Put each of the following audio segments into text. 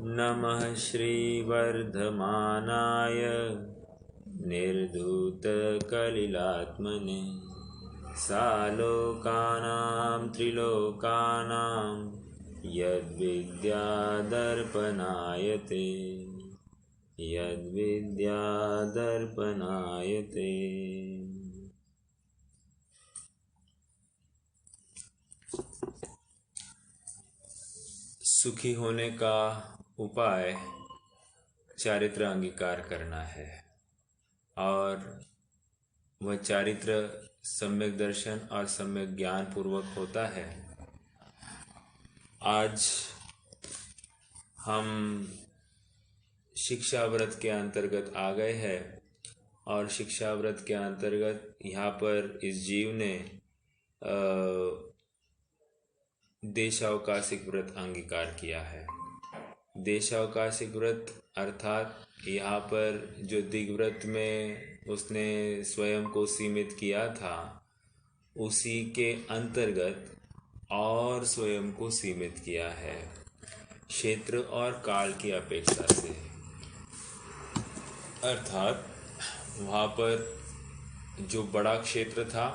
नमः श्रीवर्धमानाय निर्धूतकलिलात्मने सालोकानां त्रिलोकानां यद्विद्यादर्पणायते यद्विद्यादर्पणायते। सुखी होने का उपाय चारित्र अंगीकार करना है और वह चारित्र सम्यक दर्शन और सम्यक ज्ञान पूर्वक होता है। आज हम शिक्षा व्रत के अंतर्गत आ गए हैं और शिक्षा व्रत के अंतर्गत यहाँ पर इस जीव ने देशावकाशिक व्रत अंगीकार किया है। देशावकाशिक व्रत अर्थात यहाँ पर जो दिग्व्रत में उसने स्वयं को सीमित किया था उसी के अंतर्गत और स्वयं को सीमित किया है क्षेत्र और काल की अपेक्षा से। अर्थात वहाँ पर जो बड़ा क्षेत्र था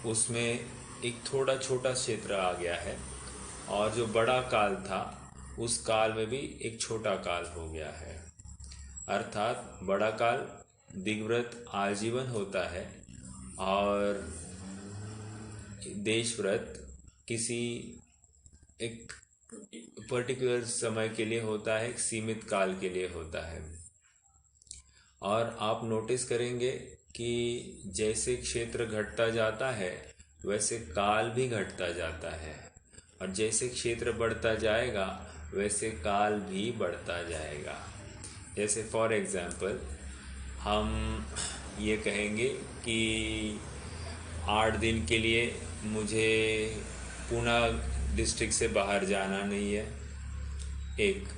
उसमें एक थोड़ा छोटा क्षेत्र आ गया है और जो बड़ा काल था उस काल में भी एक छोटा काल हो गया है। अर्थात बड़ा काल दिग्व्रत आजीवन होता है और देश व्रत किसी एक पर्टिकुलर समय के लिए होता है, एक सीमित काल के लिए होता है। और आप नोटिस करेंगे कि जैसे क्षेत्र घटता जाता है वैसे काल भी घटता जाता है और जैसे क्षेत्र बढ़ता जाएगा वैसे काल भी बढ़ता जाएगा। जैसे फॉर एग्जाम्पल हम ये कहेंगे कि 8 दिन के लिए मुझे पुणे डिस्ट्रिक्ट से बाहर जाना नहीं है एक।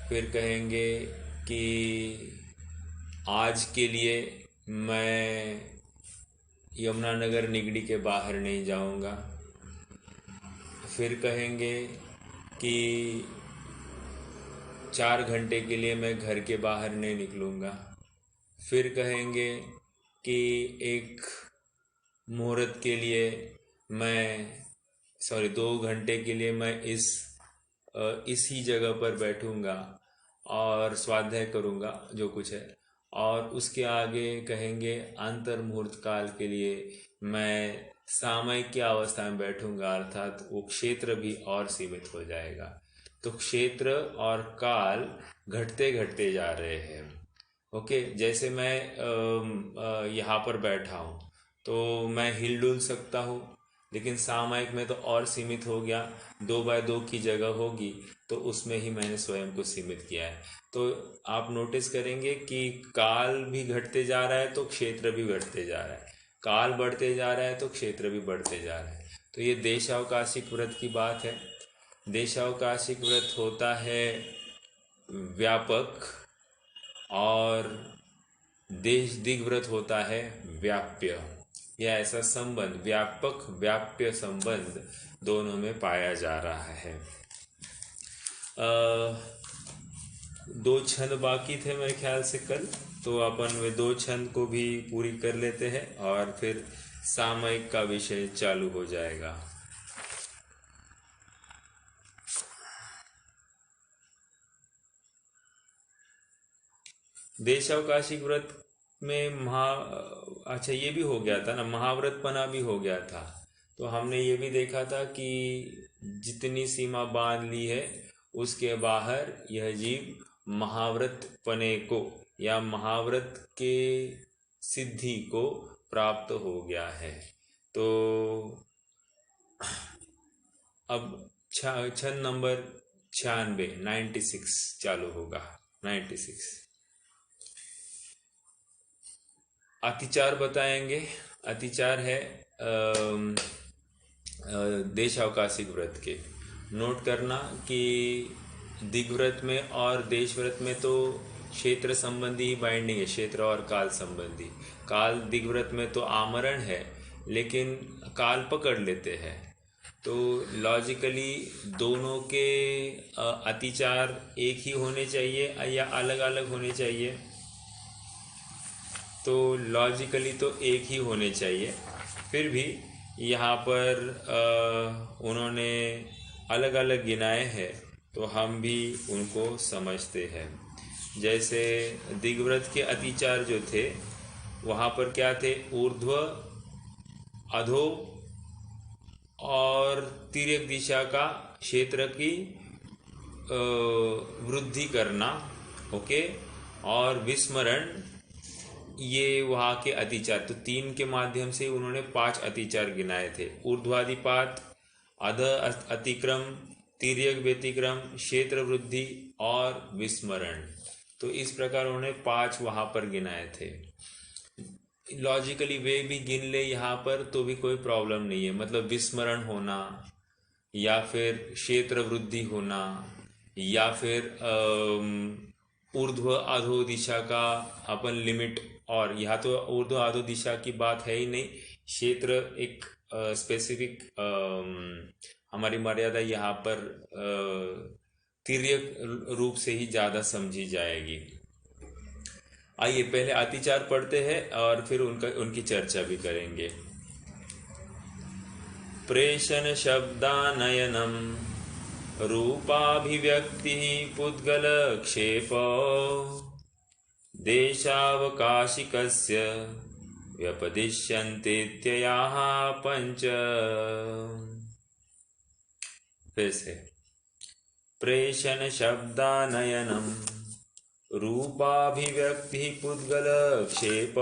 फिर कहेंगे कि आज के लिए मैं यमुनानगर निगड़ी के बाहर नहीं जाऊंगा। फिर कहेंगे कि 4 घंटे के लिए मैं घर के बाहर नहीं निकलूंगा। फिर कहेंगे कि एक मुहूर्त के लिए मैं 2 घंटे के लिए मैं इसी जगह पर बैठूंगा और स्वाध्याय करूंगा जो कुछ है। और उसके आगे कहेंगे अंतर मुहूर्त काल के लिए मैं सामयिक की अवस्था में बैठूंगा, अर्थात वो क्षेत्र भी और सीमित हो जाएगा। तो क्षेत्र और काल घटते घटते जा रहे हैं। ओके, जैसे मैं यहाँ पर बैठा हूँ तो मैं हिलडुल सकता हूँ, लेकिन सामयिक में तो और सीमित हो गया। 2x2 की जगह होगी तो उसमें ही मैंने स्वयं को सीमित किया है। तो आप नोटिस करेंगे कि काल भी घटते जा रहा है तो क्षेत्र भी घटते जा रहा है, काल बढ़ते जा रहा है तो क्षेत्र भी बढ़ते जा रहा है। तो ये देशावकाशिक व्रत की बात है। देशावकाशिक व्रत होता है व्यापक और देश दिग्व्रत होता है व्याप्य। यह ऐसा संबंध व्यापक व्याप्य संबंध दोनों में पाया जा रहा है। 2 छंद बाकी थे मेरे ख्याल से कल, तो अपन वे 2 छंद को भी पूरी कर लेते हैं और फिर सामयिक का विषय चालू हो जाएगा। देशावकाशिक व्रत में अच्छा ये भी हो गया था ना, महाव्रतपना भी हो गया था। तो हमने ये भी देखा था कि जितनी सीमा बांध ली है उसके बाहर यह जीव महाव्रतपने को या महाव्रत के सिद्धि को प्राप्त हो गया है। तो अब छंद नंबर 96 चालू होगा। 96 अतिचार बताएंगे। अतिचार है देशावकाशिक व्रत के। नोट करना कि दिग्व्रत में और देश व्रत में तो क्षेत्र संबंधी ही बाइंडिंग है, क्षेत्र और काल संबंधी। काल दिग्व्रत में तो आमरण है लेकिन काल पकड़ लेते हैं तो लॉजिकली दोनों के अतिचार एक ही होने चाहिए या अलग अलग होने चाहिए? तो लॉजिकली तो एक ही होने चाहिए। फिर भी यहाँ पर उन्होंने अलग अलग गिनाए हैं, तो हम भी उनको समझते हैं। जैसे दिग्व्रत के अतिचार जो थे, वहाँ पर क्या थे? ऊर्ध्व, अधो और तिर्यक दिशा का क्षेत्र की वृद्धि करना, ओके, और विस्मरण, ये वहाँ के अतिचार। तो 3 के माध्यम से उन्होंने 5 अतिचार गिनाए थे। ऊर्ध्वाधिपात, अध अतिक्रम, तिर्यक व्यतिक्रम, क्षेत्र वृद्धि और विस्मरण। तो इस प्रकार उन्होंने 5 वहाँ पर गिनाए थे। लॉजिकली वे भी गिन ले यहाँ पर तो भी कोई प्रॉब्लम नहीं है। मतलब विस्मरण होना या फिर क्षेत्र वृद्धि होना या फिर ऊर्ध्व अधो दिशा का अपन लिमिट, और यहाँ तो ऊर्ध्व अधो दिशा की बात है ही नहीं, क्षेत्र एक स्पेसिफिक हमारी मर्यादा यहाँ पर तिर्यक रूप से ही ज़्यादा समझी जाएगी। आइए पहले अतिचार पढ़ते हैं और फिर उनकी चर्चा भी करेंगे। प्रेषण शब्दानयनम रूपाभिव्यक्ति पुद्गल क्षेप देशावकाशिकस्य व्यपदिश्यन्तेत्ययाः पंच। फिर से प्रेषण शब्दानयनम रूपाभिव्यक्ति पुद्गल क्षेप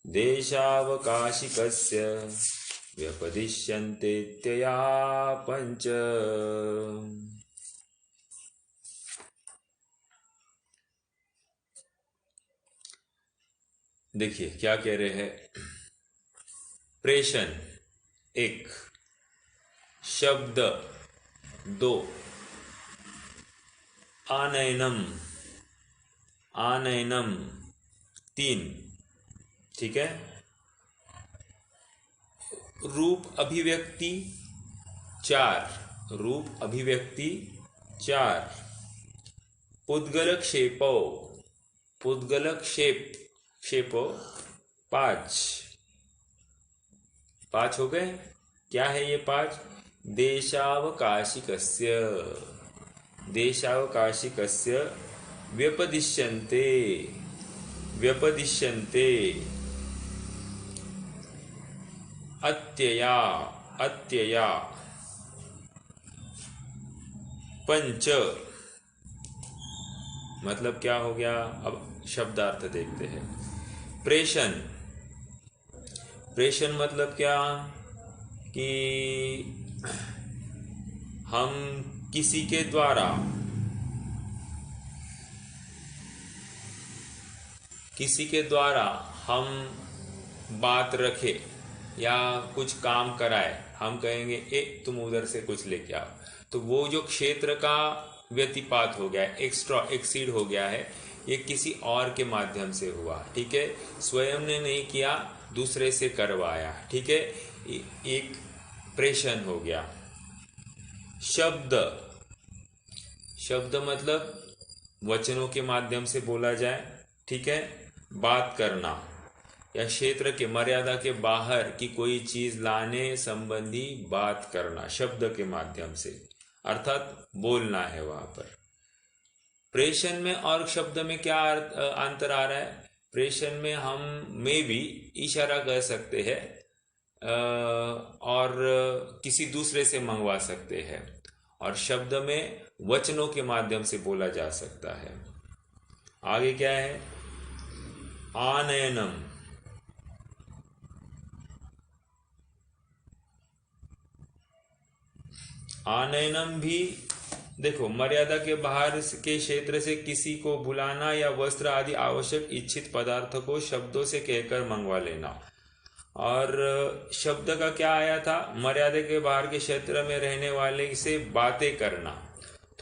देशावकाशिकस्य व्यपदिश्यन्तेत्यया पंच। देखिए क्या कह रहे हैं। प्रेषण 1, शब्द 2, आनयनम 3, ठीक है। रूप अभिव्यक्ति 4, पुद्गल क्षेपो, क्षेपो 5 हो गए। क्या है ये 5? देशावकाशिकस्य व्यपदिश्यन्ते अत्यया पंच। मतलब क्या हो गया? अब शब्दार्थ देखते हैं। प्रेषण मतलब क्या कि हम किसी के द्वारा हम बात रखे या कुछ काम कराए, हम कहेंगे तुम उधर से कुछ लेके आओ, तो वो जो क्षेत्र का व्यतिपात हो गया है, एक्सीड हो गया है, ये किसी और के माध्यम से हुआ, ठीक है। स्वयं ने नहीं किया, दूसरे से करवाया, ठीक है। एक प्रेषण हो गया। शब्द मतलब वचनों के माध्यम से बोला जाए, ठीक है। बात करना या क्षेत्र के मर्यादा के बाहर की कोई चीज लाने संबंधी बात करना शब्द के माध्यम से, अर्थात बोलना है वहां पर। प्रेषण में और शब्द में क्या अंतर आ रहा है? प्रेषण में हम भी इशारा कर सकते हैं और किसी दूसरे से मंगवा सकते हैं, और शब्द में वचनों के माध्यम से बोला जा सकता है। आगे क्या है? आनयनम भी देखो, मर्यादा के बाहर के क्षेत्र से किसी को बुलाना या वस्त्र आदि आवश्यक इच्छित पदार्थ को शब्दों से कहकर मंगवा लेना। और शब्द का क्या आया था? मर्यादा के बाहर के क्षेत्र में रहने वाले से बातें करना।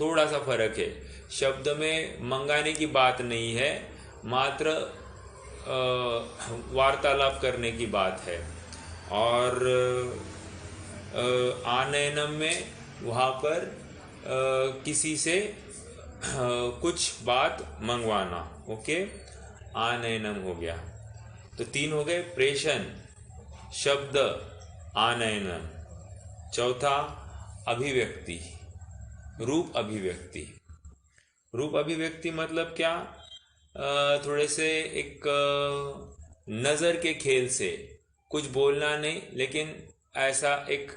थोड़ा सा फर्क है, शब्द में मंगाने की बात नहीं है, मात्र वार्तालाप करने की बात है। और आनयनम में वहाँ पर किसी से कुछ बात मंगवाना। ओके, आनयनम हो गया। तो 3 हो गए, प्रेषण, शब्द, आनयनम। चौथा अभिव्यक्ति, रूप अभिव्यक्ति। रूप अभिव्यक्ति मतलब क्या? थोड़े से एक नज़र के खेल से, कुछ बोलना नहीं लेकिन ऐसा एक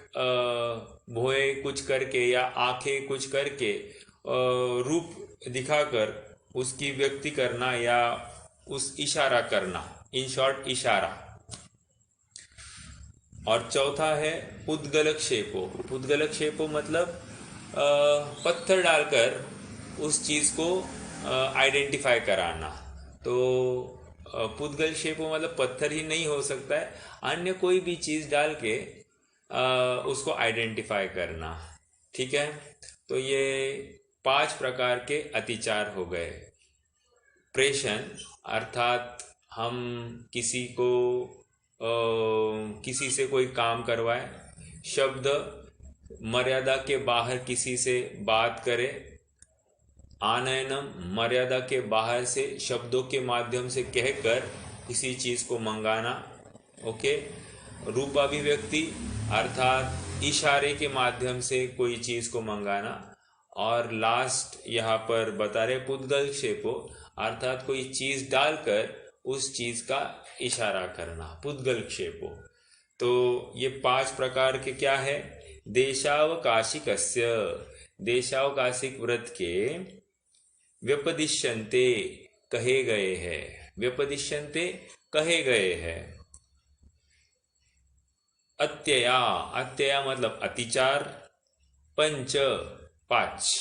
भौहें कुछ करके या आंखें कुछ करके रूप दिखाकर उसकी व्यक्ति करना या उस इशारा करना, इन शॉर्ट इशारा। और चौथा है पुद्गलक्षेपो। पुद्गलक्षेपो मतलब पत्थर डालकर उस चीज़ को आइडेंटिफाई कराना। तो पुद्गलक्षेपो मतलब पत्थर ही नहीं हो सकता है, अन्य कोई भी चीज़ डाल के उसको आइडेंटिफाई करना। ठीक है, तो ये 5 प्रकार के अतिचार हो गए। प्रेषण अर्थात हम किसी को किसी से कोई काम करवाए। शब्द, मर्यादा के बाहर किसी से बात करे। आनयनम, मर्यादा के बाहर से शब्दों के माध्यम से कहकर किसी चीज़ को मंगाना। ओके, रूपाभिव्यक्ति अर्थात इशारे के माध्यम से कोई चीज़ को मंगाना। और लास्ट यहाँ पर बता रहे पुद्गलक्षेपो अर्थात कोई चीज़ डालकर उस चीज़ का इशारा करना, पुद्गलक्षेपो। तो ये 5 प्रकार के क्या है? देशावकाशिकस्य, देशावकाशिक व्रत के व्यपदिश्यन्ते कहे गए हैं। व्यपदिश्यन्ते कहे गए हैं। अत्यया, अत्यया मतलब अतिचार। पंच, 5।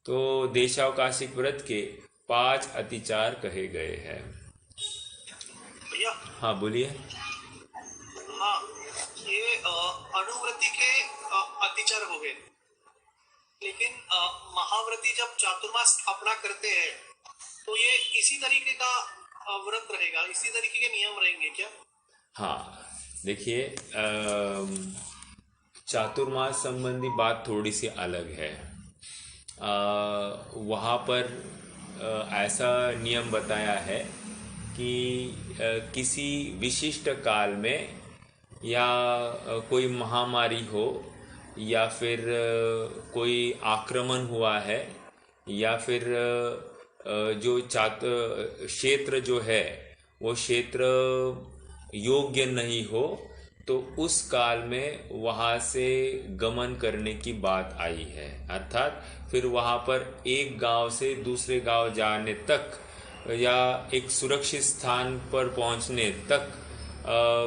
तो देशावकाशिक व्रत के 5 अतिचार कहे गए हैं। भैया, हाँ बोलिए। हाँ, ये अनुव्रति के अतिचार हो गए, लेकिन महाव्रती जब चातुर्मास स्थापना करते हैं तो ये इसी तरीके का व्रत रहेगा, इसी तरीके के नियम रहेंगे क्या? हाँ देखिए, चातुर्मास संबंधी बात थोड़ी सी अलग है। वहाँ पर ऐसा नियम बताया है कि किसी विशिष्ट काल में या कोई महामारी हो या फिर कोई आक्रमण हुआ है या फिर जो क्षेत्र जो है वो क्षेत्र योग्य नहीं हो तो उस काल में वहाँ से गमन करने की बात आई है। अर्थात फिर वहाँ पर एक गांव से दूसरे गांव जाने तक या एक सुरक्षित स्थान पर पहुँचने तक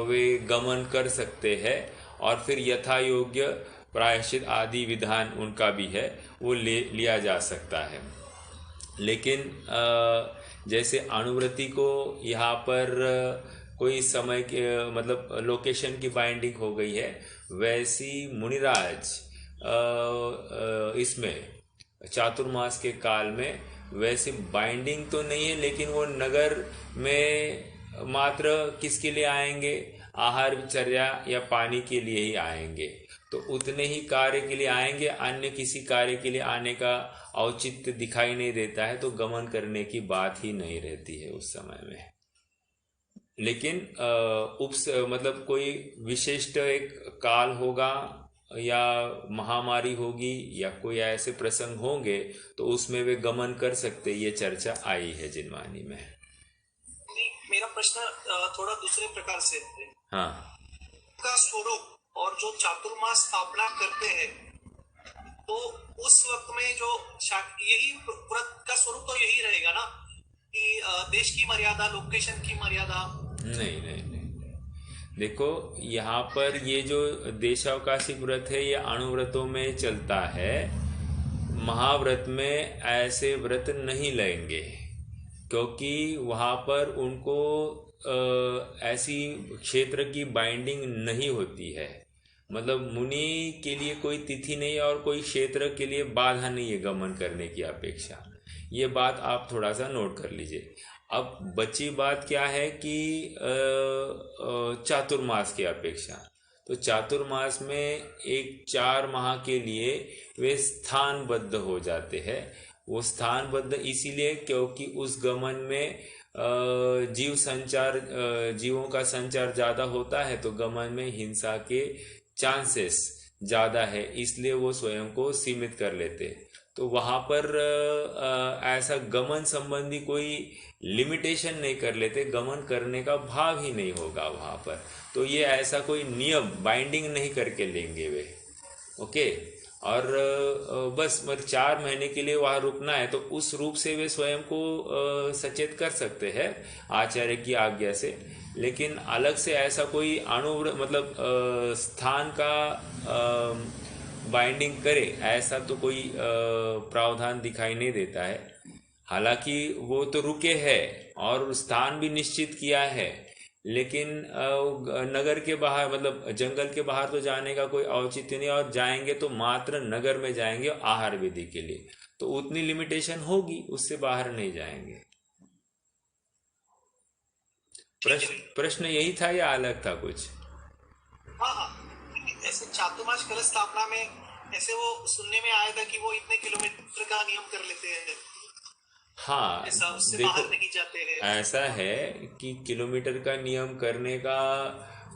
वे गमन कर सकते हैं और फिर यथा योग्य प्रायश्चित आदि विधान उनका भी है वो लिया जा सकता है। लेकिन जैसे अनुव्रति को यहाँ पर कोई समय के मतलब लोकेशन की बाइंडिंग हो गई है, वैसी मुनिराज इसमें चातुर्मास के काल में वैसे बाइंडिंग तो नहीं है, लेकिन वो नगर में मात्र किसके लिए आएंगे? आहार चर्या या पानी के लिए ही आएंगे। तो उतने ही कार्य के लिए आएंगे, अन्य किसी कार्य के लिए आने का औचित्य दिखाई नहीं देता है, तो गमन करने की बात ही नहीं रहती है उस समय में। लेकिन मतलब कोई विशिष्ट एक काल होगा या महामारी होगी या कोई ऐसे प्रसंग होंगे तो उसमें वे गमन कर सकते, ये चर्चा आई है जिनवानी में। मेरा प्रश्न थोड़ा दूसरे प्रकार से है। हाँ, का स्वरूप और जो चातुर्मास स्थापना करते हैं तो उस वक्त में जो यही व्रत का स्वरूप तो यही रहेगा ना कि देश की मर्यादा, लोकेशन की मर्यादा? नहीं नहीं नहीं, देखो यहाँ पर ये जो देशावकाशिक व्रत है ये अणुव्रतों में चलता है। महाव्रत में ऐसे व्रत नहीं लेंगे क्योंकि वहाँ पर उनको ऐसी क्षेत्र की बाइंडिंग नहीं होती है। मतलब मुनि के लिए कोई तिथि नहीं और कोई क्षेत्र के लिए बाधा नहीं है गमन करने की अपेक्षा। ये बात आप थोड़ा सा नोट कर लीजिए। अब बची बात क्या है कि चातुर्मास की अपेक्षा, तो तो चातुर्मास में एक 4 माह के लिए वे स्थानबद्ध हो जाते हैं। वो स्थानबद्ध इसीलिए क्योंकि उस गमन में जीवों का संचार ज़्यादा होता है, तो गमन में हिंसा के चांसेस ज़्यादा है, इसलिए वो स्वयं को सीमित कर लेते। तो वहाँ पर ऐसा गमन संबंधी कोई लिमिटेशन नहीं कर लेते, गमन करने का भाव ही नहीं होगा वहाँ पर। तो ये ऐसा कोई नियम बाइंडिंग नहीं करके लेंगे वे। ओके। और बस मतलब 4 महीने के लिए वहाँ रुकना है, तो उस रूप से वे स्वयं को सचेत कर सकते हैं आचार्य की आज्ञा से। लेकिन अलग से ऐसा कोई मतलब स्थान का बाइंडिंग करे, ऐसा तो कोई प्रावधान दिखाई नहीं देता है। हालांकि वो तो रुके हैं और स्थान भी निश्चित किया है, लेकिन नगर के बाहर मतलब जंगल के बाहर तो जाने का कोई औचित्य नहीं, और जाएंगे तो मात्र नगर में जाएंगे आहार विधि के लिए, तो उतनी लिमिटेशन होगी, उससे बाहर नहीं जाएंगे। ठीक है भाई। प्रश्न यही था या अलग था कुछ? हाँ हाँ, ऐसे चातुर्मास कलश स्थापना में ऐसे वो सुनने में आया था कि वो इतने किलोमीटर का नियम कर लेते हैं, हाँ ऐसा उससे देखो, बाहर नहीं जाते हैं। ऐसा है कि किलोमीटर का नियम करने का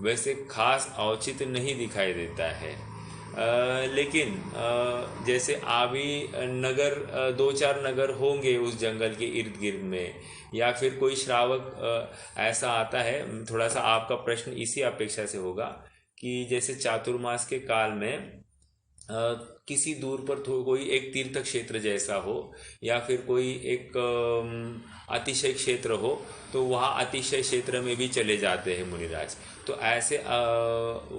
वैसे खास औचित्य नहीं दिखाई देता है। लेकिन जैसे अभी नगर 2-4 नगर होंगे उस जंगल के इर्द गिर्द में, या फिर कोई श्रावक ऐसा आता है। थोड़ा सा आपका प्रश्न इसी अपेक्षा से होगा कि जैसे चातुर्मास के काल में किसी दूर पर कोई एक तीर्थ क्षेत्र जैसा हो, या फिर कोई एक अतिशय क्षेत्र हो, तो वहाँ अतिशय क्षेत्र में भी चले जाते हैं मुनिराज। तो ऐसे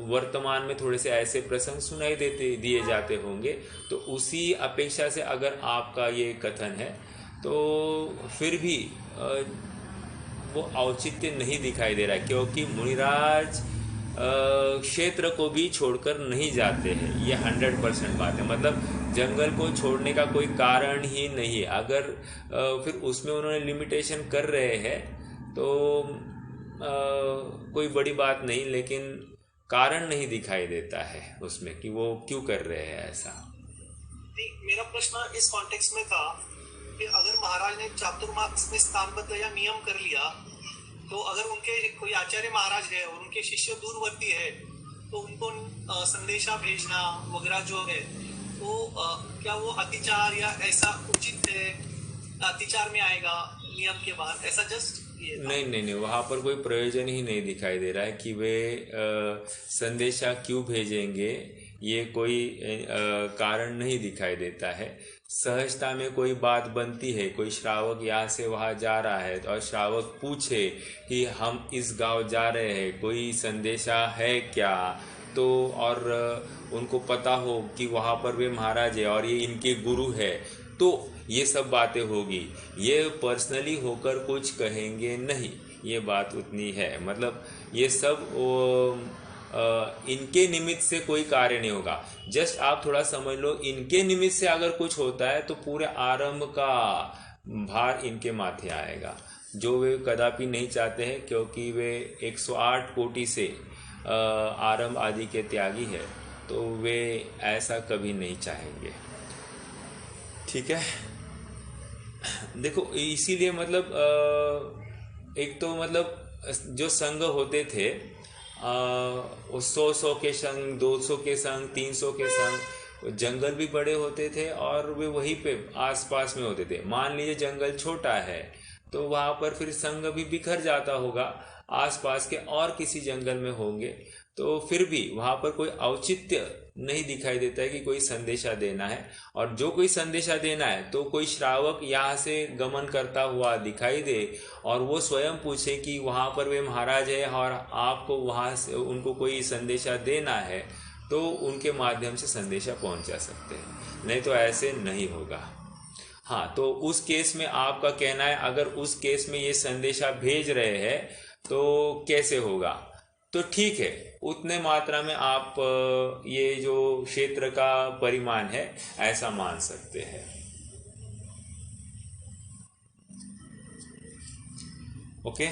वर्तमान में थोड़े से ऐसे प्रसंग सुनाई दिए जाते होंगे। तो उसी अपेक्षा से अगर आपका ये कथन है, तो फिर भी वो औचित्य नहीं दिखाई दे रहा है, क्योंकि मुनिराज क्षेत्र को भी छोड़कर नहीं जाते हैं। ये 100% बात है, मतलब जंगल को छोड़ने का कोई कारण ही नहीं है। अगर फिर उसमें उन्होंने लिमिटेशन कर रहे हैं तो कोई बड़ी बात नहीं, लेकिन कारण नहीं दिखाई देता है उसमें कि वो क्यों कर रहे हैं ऐसा। नहीं, मेरा प्रश्न इस कॉन्टेक्स्ट में था कि अगर महाराज ने चातुर्मास में स्थानबद्ध या नियम कर लिया, तो अगर उनके कोई आचार्य महाराज है और उनके शिष्य दूरवर्ती है, तो उनको संदेशा भेजना वगैरह जो है, तो क्या वो अतिचार या ऐसा उचित है, अतिचार में आएगा नियम के बाहर, ऐसा जस्ट ये था। नहीं नहीं नहीं, वहाँ पर कोई प्रयोजन ही नहीं दिखाई दे रहा है कि वे संदेशा क्यों भेजेंगे। ये कोई कारण नहीं दिखाई देता है। सहजता में कोई बात बनती है, कोई श्रावक यहाँ से वहाँ जा रहा है और श्रावक पूछे कि हम इस गांव जा रहे हैं, कोई संदेशा है क्या, तो और उनको पता हो कि वहाँ पर वे महाराज है और ये इनके गुरु है, तो ये सब बातें होगी। ये पर्सनली होकर कुछ कहेंगे नहीं, ये बात उतनी है। मतलब ये सब इनके निमित्त से कोई कार्य नहीं होगा। जस्ट आप थोड़ा समझ लो, इनके निमित्त से अगर कुछ होता है तो पूरे आरंभ का भार इनके माथे आएगा, जो वे कदापि नहीं चाहते हैं, क्योंकि वे 108 कोटि से आरंभ आदि के त्यागी है, तो वे ऐसा कभी नहीं चाहेंगे। ठीक है। देखो इसीलिए मतलब एक तो मतलब जो संघ होते थे, वो 100 के संग, 200 के संग, 300 के संग, जंगल भी बड़े होते थे और वे वहीं पे आसपास में होते थे। मान लीजिए जंगल छोटा है तो वहाँ पर फिर संघ भी बिखर जाता होगा, आसपास के और किसी जंगल में होंगे, तो फिर भी वहाँ पर कोई औचित्य नहीं दिखाई देता है कि कोई संदेशा देना है। और जो कोई संदेशा देना है तो कोई श्रावक यहाँ से गमन करता हुआ दिखाई दे और वो स्वयं पूछे कि वहाँ पर वे महाराज है और आपको वहाँ से उनको कोई संदेशा देना है, तो उनके माध्यम से संदेशा पहुँचा सकते हैं, नहीं तो ऐसे नहीं होगा। हाँ, तो उस केस में आपका कहना है अगर उस केस में ये संदेशा भेज रहे हैं तो कैसे होगा? तो ठीक है, उतने मात्रा में आप ये जो क्षेत्र का परिमाण है ऐसा मान सकते हैं। ओके,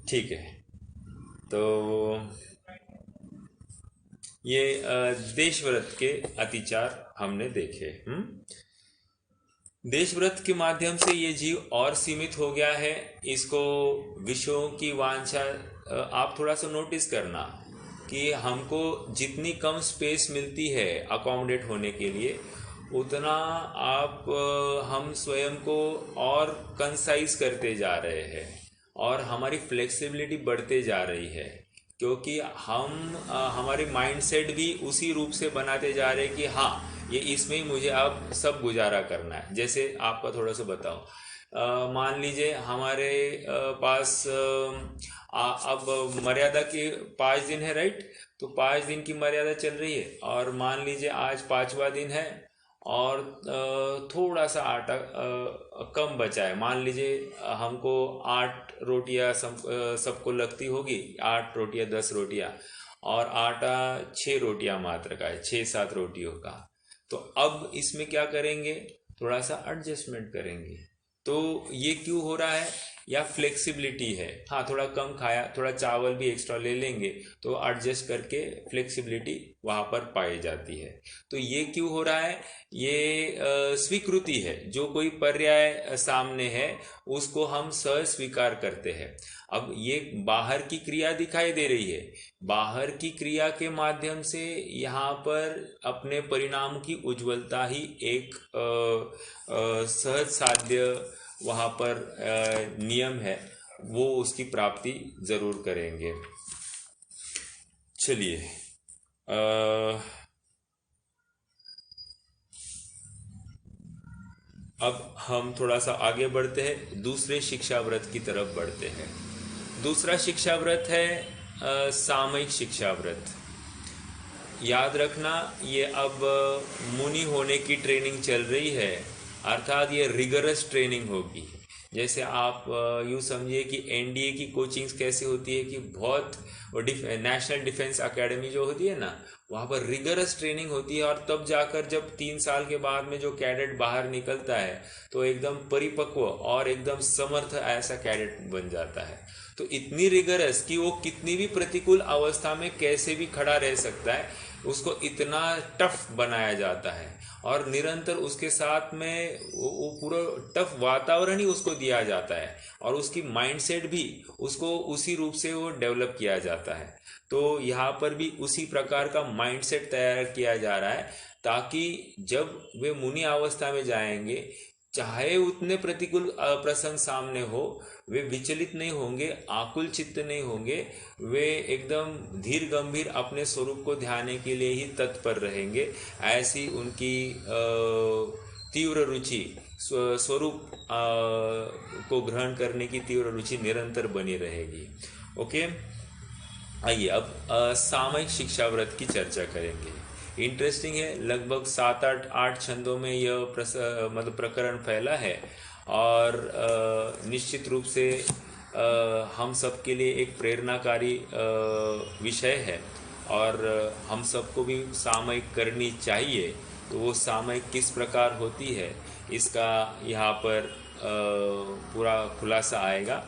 ठीक है। तो ये देशव्रत के अतिचार हमने देखे। देशव्रत के माध्यम से ये जीव और सीमित हो गया है। इसको विषयों की वांछा, आप थोड़ा सा नोटिस करना कि हमको जितनी कम स्पेस मिलती है अकोमोडेट होने के लिए, उतना हम स्वयं को और कंसाइज करते जा रहे हैं और हमारी फ्लेक्सिबिलिटी बढ़ते जा रही है, क्योंकि हमारे माइंडसेट भी उसी रूप से बनाते जा रहे हैं कि हाँ, ये इसमें ही मुझे अब सब गुजारा करना है। जैसे आपका थोड़ा सा बताओ, मान लीजिए हमारे पास अब मर्यादा के 5 दिन है, राइट? तो 5 दिन की मर्यादा चल रही है और मान लीजिए आज 5वां दिन है और थोड़ा सा आटा कम बचा है। मान लीजिए हमको 8 रोटियां सबको लगती होगी, 8 रोटियां 10 रोटियां, और आटा 6 रोटियां मात्र का है, 6-7 रोटियों का। तो अब इसमें क्या करेंगे, थोड़ा सा एडजस्टमेंट करेंगे। तो ये क्यों हो रहा है? या फ्लेक्सिबिलिटी है, हाँ थोड़ा कम खाया, थोड़ा चावल भी एक्स्ट्रा ले लेंगे, तो एडजस्ट करके फ्लेक्सिबिलिटी वहाँ पर पाई जाती है। तो ये क्यों हो रहा है? ये स्वीकृति है। जो कोई पर्याय सामने है उसको हम सहज स्वीकार करते हैं। अब ये बाहर की क्रिया दिखाई दे रही है, बाहर की क्रिया के माध्यम से यहाँ पर अपने परिणाम की उज्ज्वलता ही एक सहज साध्य वहाँ पर नियम है, वो उसकी प्राप्ति जरूर करेंगे। चलिए अब हम थोड़ा सा आगे बढ़ते हैं, दूसरे शिक्षा व्रत की तरफ बढ़ते हैं। दूसरा शिक्षा व्रत है सामयिक शिक्षा व्रत। याद रखना, ये अब मुनि होने की ट्रेनिंग चल रही है, अर्थात ये रिगरस ट्रेनिंग होगी। जैसे आप यूँ समझिए कि एनडीए की कोचिंग्स कैसे होती है कि बहुत नेशनल डिफेंस एकेडमी जो होती है ना, वहाँ पर रिगरस ट्रेनिंग होती है, और तब जाकर जब 3 साल के बाद में जो कैडेट बाहर निकलता है तो एकदम परिपक्व और एकदम समर्थ ऐसा कैडेट बन जाता है। तो इतनी रिगरस कि वो कितनी भी प्रतिकूल अवस्था में कैसे भी खड़ा रह सकता है, उसको इतना टफ बनाया जाता है और निरंतर उसके साथ में वो पूरा टफ वातावरण ही उसको दिया जाता है और उसकी माइंडसेट भी उसको उसी रूप से वो डेवलप किया जाता है। तो यहाँ पर भी उसी प्रकार का माइंडसेट तैयार किया जा रहा है, ताकि जब वे मुनि अवस्था में जाएंगे, चाहे उतने प्रतिकूल प्रसंग सामने हो, वे विचलित नहीं होंगे, आकुल चित्त नहीं होंगे, वे एकदम धीर गंभीर अपने स्वरूप को ध्यान के लिए ही तत्पर रहेंगे। ऐसी उनकी तीव्र रुचि, स्वरूप को ग्रहण करने की तीव्र रुचि निरंतर बनी रहेगी। ओके, आइए अब सामयिक शिक्षा व्रत की चर्चा करेंगे। इंटरेस्टिंग है, लगभग 7-8 छंदों में यह मतलब प्रकरण फैला है और निश्चित रूप से हम सब के लिए एक प्रेरणाकारी विषय है और हम सबको भी सामयिक करनी चाहिए। तो वो सामयिक किस प्रकार होती है, इसका यहाँ पर पूरा खुलासा आएगा।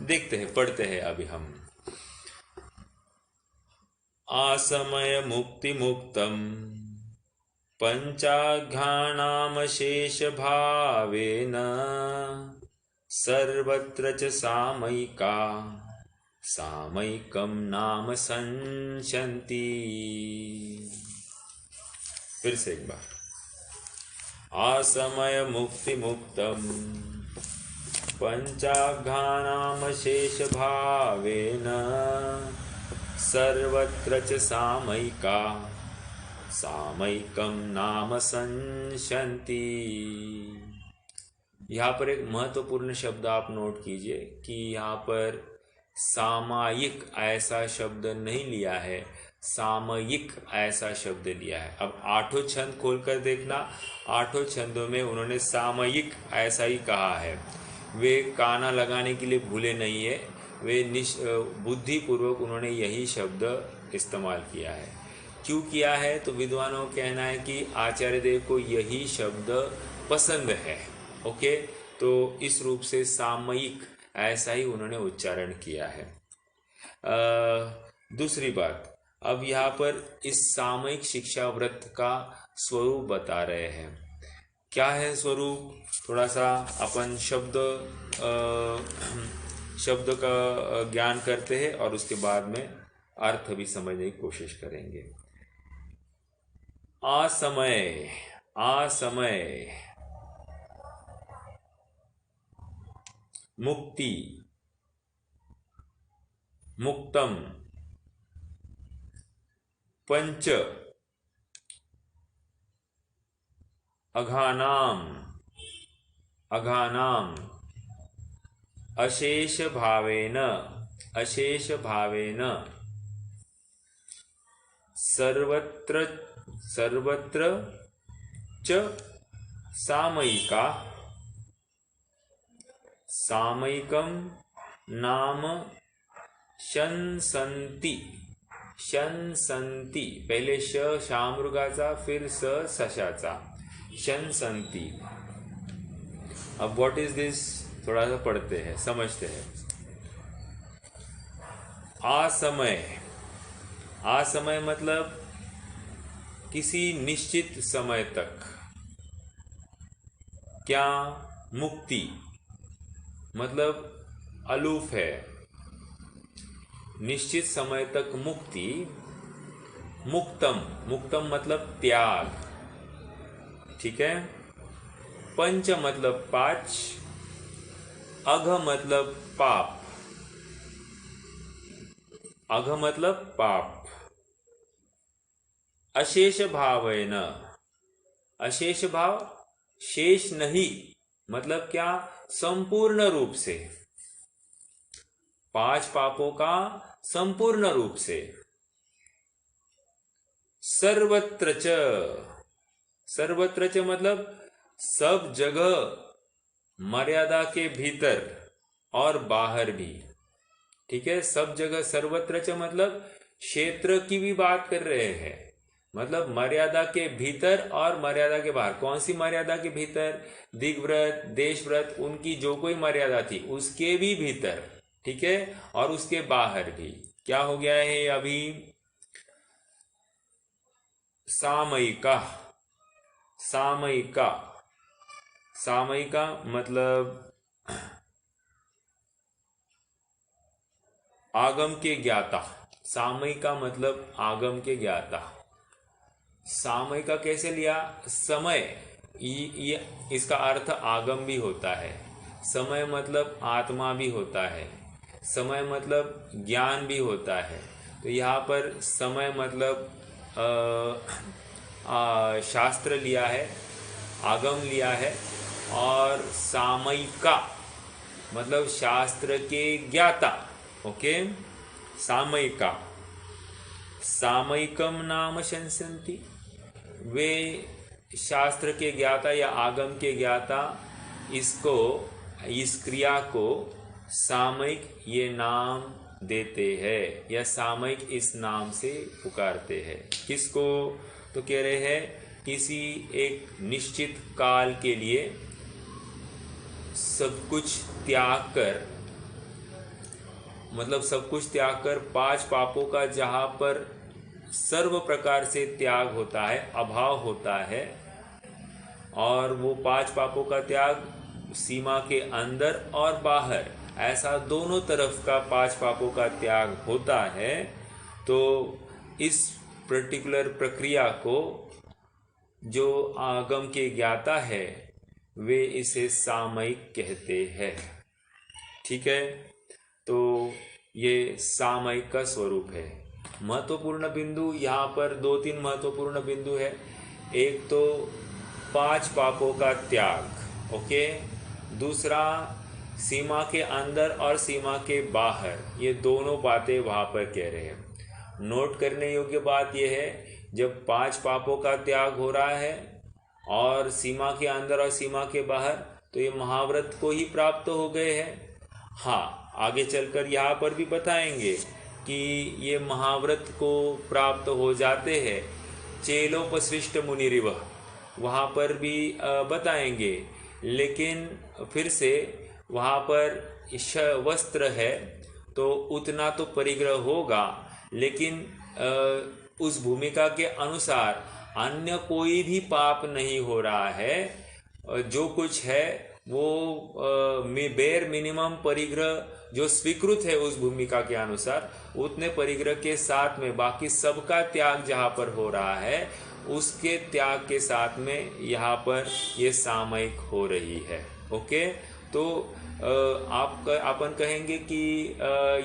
देखते हैं, पढ़ते हैं अभी हम। आसमय मुक्ति मुक्तम पंचाघ्राणाम शेष भावेन सर्वत्र च सामयिका सामयिकम नाम संशन्ति। फिर से एक बार, आसमय मुक्ति मुक्तम पंचाघ्राणाम शेष भावेन सर्वत्र च सामयिका सामयिकम नाम संशन्ति। यहाँ पर एक महत्वपूर्ण शब्द आप नोट कीजिए कि यहाँ पर सामयिक ऐसा शब्द नहीं लिया है, सामयिक ऐसा शब्द लिया है। अब 8 छंद खोलकर देखना, 8 छंदों में उन्होंने सामयिक ऐसा ही कहा है। वे काना लगाने के लिए भूले नहीं है, वे बुद्धिपूर्वक उन्होंने यही शब्द इस्तेमाल किया है। क्यों किया है? तो विद्वानों का कहना है कि आचार्य देव को यही शब्द पसंद है। ओके, तो इस रूप से सामयिक ऐसा ही उन्होंने उच्चारण किया है। दूसरी बात, अब यहाँ पर इस सामयिक शिक्षा व्रत का स्वरूप बता रहे हैं। क्या है स्वरूप? थोड़ा सा अपन शब्द का ज्ञान करते हैं और उसके बाद में अर्थ भी समझने की कोशिश करेंगे। असमय, असमय, मुक्ति, मुक्तम, पंच, अघानाम, अघानाम, अशेष भावेन, अशेष भावेन, सर्वत्र, सर्वत्र च सामयिका, सामयिकम नाम शंसन्ति, शंसन्ति, पहले श शामृगाचा फिर स सशाचा, शंसन्ति। अब व्हाट इज दिस, थोड़ा सा पढ़ते हैं, समझते हैं। असमय, असमय मतलब किसी निश्चित समय तक। क्या? मुक्ति मतलब अलूफ है, निश्चित समय तक मुक्ति। मुक्तम, मुक्तम मतलब त्याग, ठीक है। पंच मतलब पांच, अघ मतलब पाप, अघ मतलब पाप। अशेष भावेन, अशेष भाव, शेष नहीं मतलब क्या? संपूर्ण रूप से, पांच पापों का संपूर्ण रूप से। सर्वत्र च, सर्वत्र च मतलब सब जगह, मर्यादा के भीतर और बाहर भी, ठीक है। सब जगह, सर्वत्र च मतलब क्षेत्र की भी बात कर रहे हैं, मतलब मर्यादा के भीतर और मर्यादा के बाहर। कौन सी मर्यादा के भीतर? दिग्व्रत, देशव्रत, उनकी जो कोई मर्यादा थी उसके भी भीतर, ठीक है, और उसके बाहर भी। क्या हो गया है अभी? सामयिका, सामयिका, सामयिका मतलब आगम के ज्ञाता। सामयिका मतलब आगम के ज्ञाता। सामयिका कैसे लिया? समय, ये इसका अर्थ आगम भी होता है। समय मतलब आत्मा भी होता है, समय मतलब ज्ञान भी होता है। तो यहाँ पर समय मतलब शास्त्र लिया है, आगम लिया है, और सामयिका मतलब शास्त्र के ज्ञाता। ओके, सामयिका, सामयिकम नाम शंसन्ति, वे शास्त्र के ज्ञाता या आगम के ज्ञाता इसको, इस क्रिया को सामयिक ये नाम देते हैं, या सामयिक इस नाम से पुकारते हैं। किसको? तो कह रहे हैं किसी एक निश्चित काल के लिए सब कुछ त्याग कर, मतलब सब कुछ त्याग कर, पांच पापों का जहाँ पर सर्व प्रकार से त्याग होता है, अभाव होता है, और वो पांच पापों का त्याग सीमा के अंदर और बाहर, ऐसा दोनों तरफ का पांच पापों का त्याग होता है। तो इस पर्टिकुलर प्रक्रिया को जो आगम के ज्ञाता है वे इसे सामयिक कहते हैं, ठीक है। तो ये सामयिक का स्वरूप है। महत्वपूर्ण बिंदु यहाँ पर दो तीन महत्वपूर्ण बिंदु है। एक तो पांच पापों का त्याग, ओके। दूसरा सीमा के अंदर और सीमा के बाहर, ये दोनों बातें वहाँ पर कह रहे हैं। नोट करने योग्य बात यह है, जब पांच पापों का त्याग हो रहा है और सीमा के अंदर और सीमा के बाहर, तो ये महाव्रत को ही प्राप्त हो गए हैं। हाँ, आगे चलकर यहाँ पर भी बताएंगे कि ये महाव्रत को प्राप्त हो जाते हैं चेलोपसृष्ट मुनिरिव, वहाँ पर भी बताएंगे। लेकिन फिर से वहाँ पर वस्त्र है तो उतना तो परिग्रह होगा, लेकिन उस भूमिका के अनुसार अन्य कोई भी पाप नहीं हो रहा है। जो कुछ है वो बेर मिनिमम परिग्रह जो स्वीकृत है उस भूमिका के अनुसार, उतने परिग्रह के साथ में बाकी सबका त्याग जहाँ पर हो रहा है उसके त्याग के साथ में यहाँ पर ये सामयिक हो रही है। ओके, तो अपन कहेंगे कि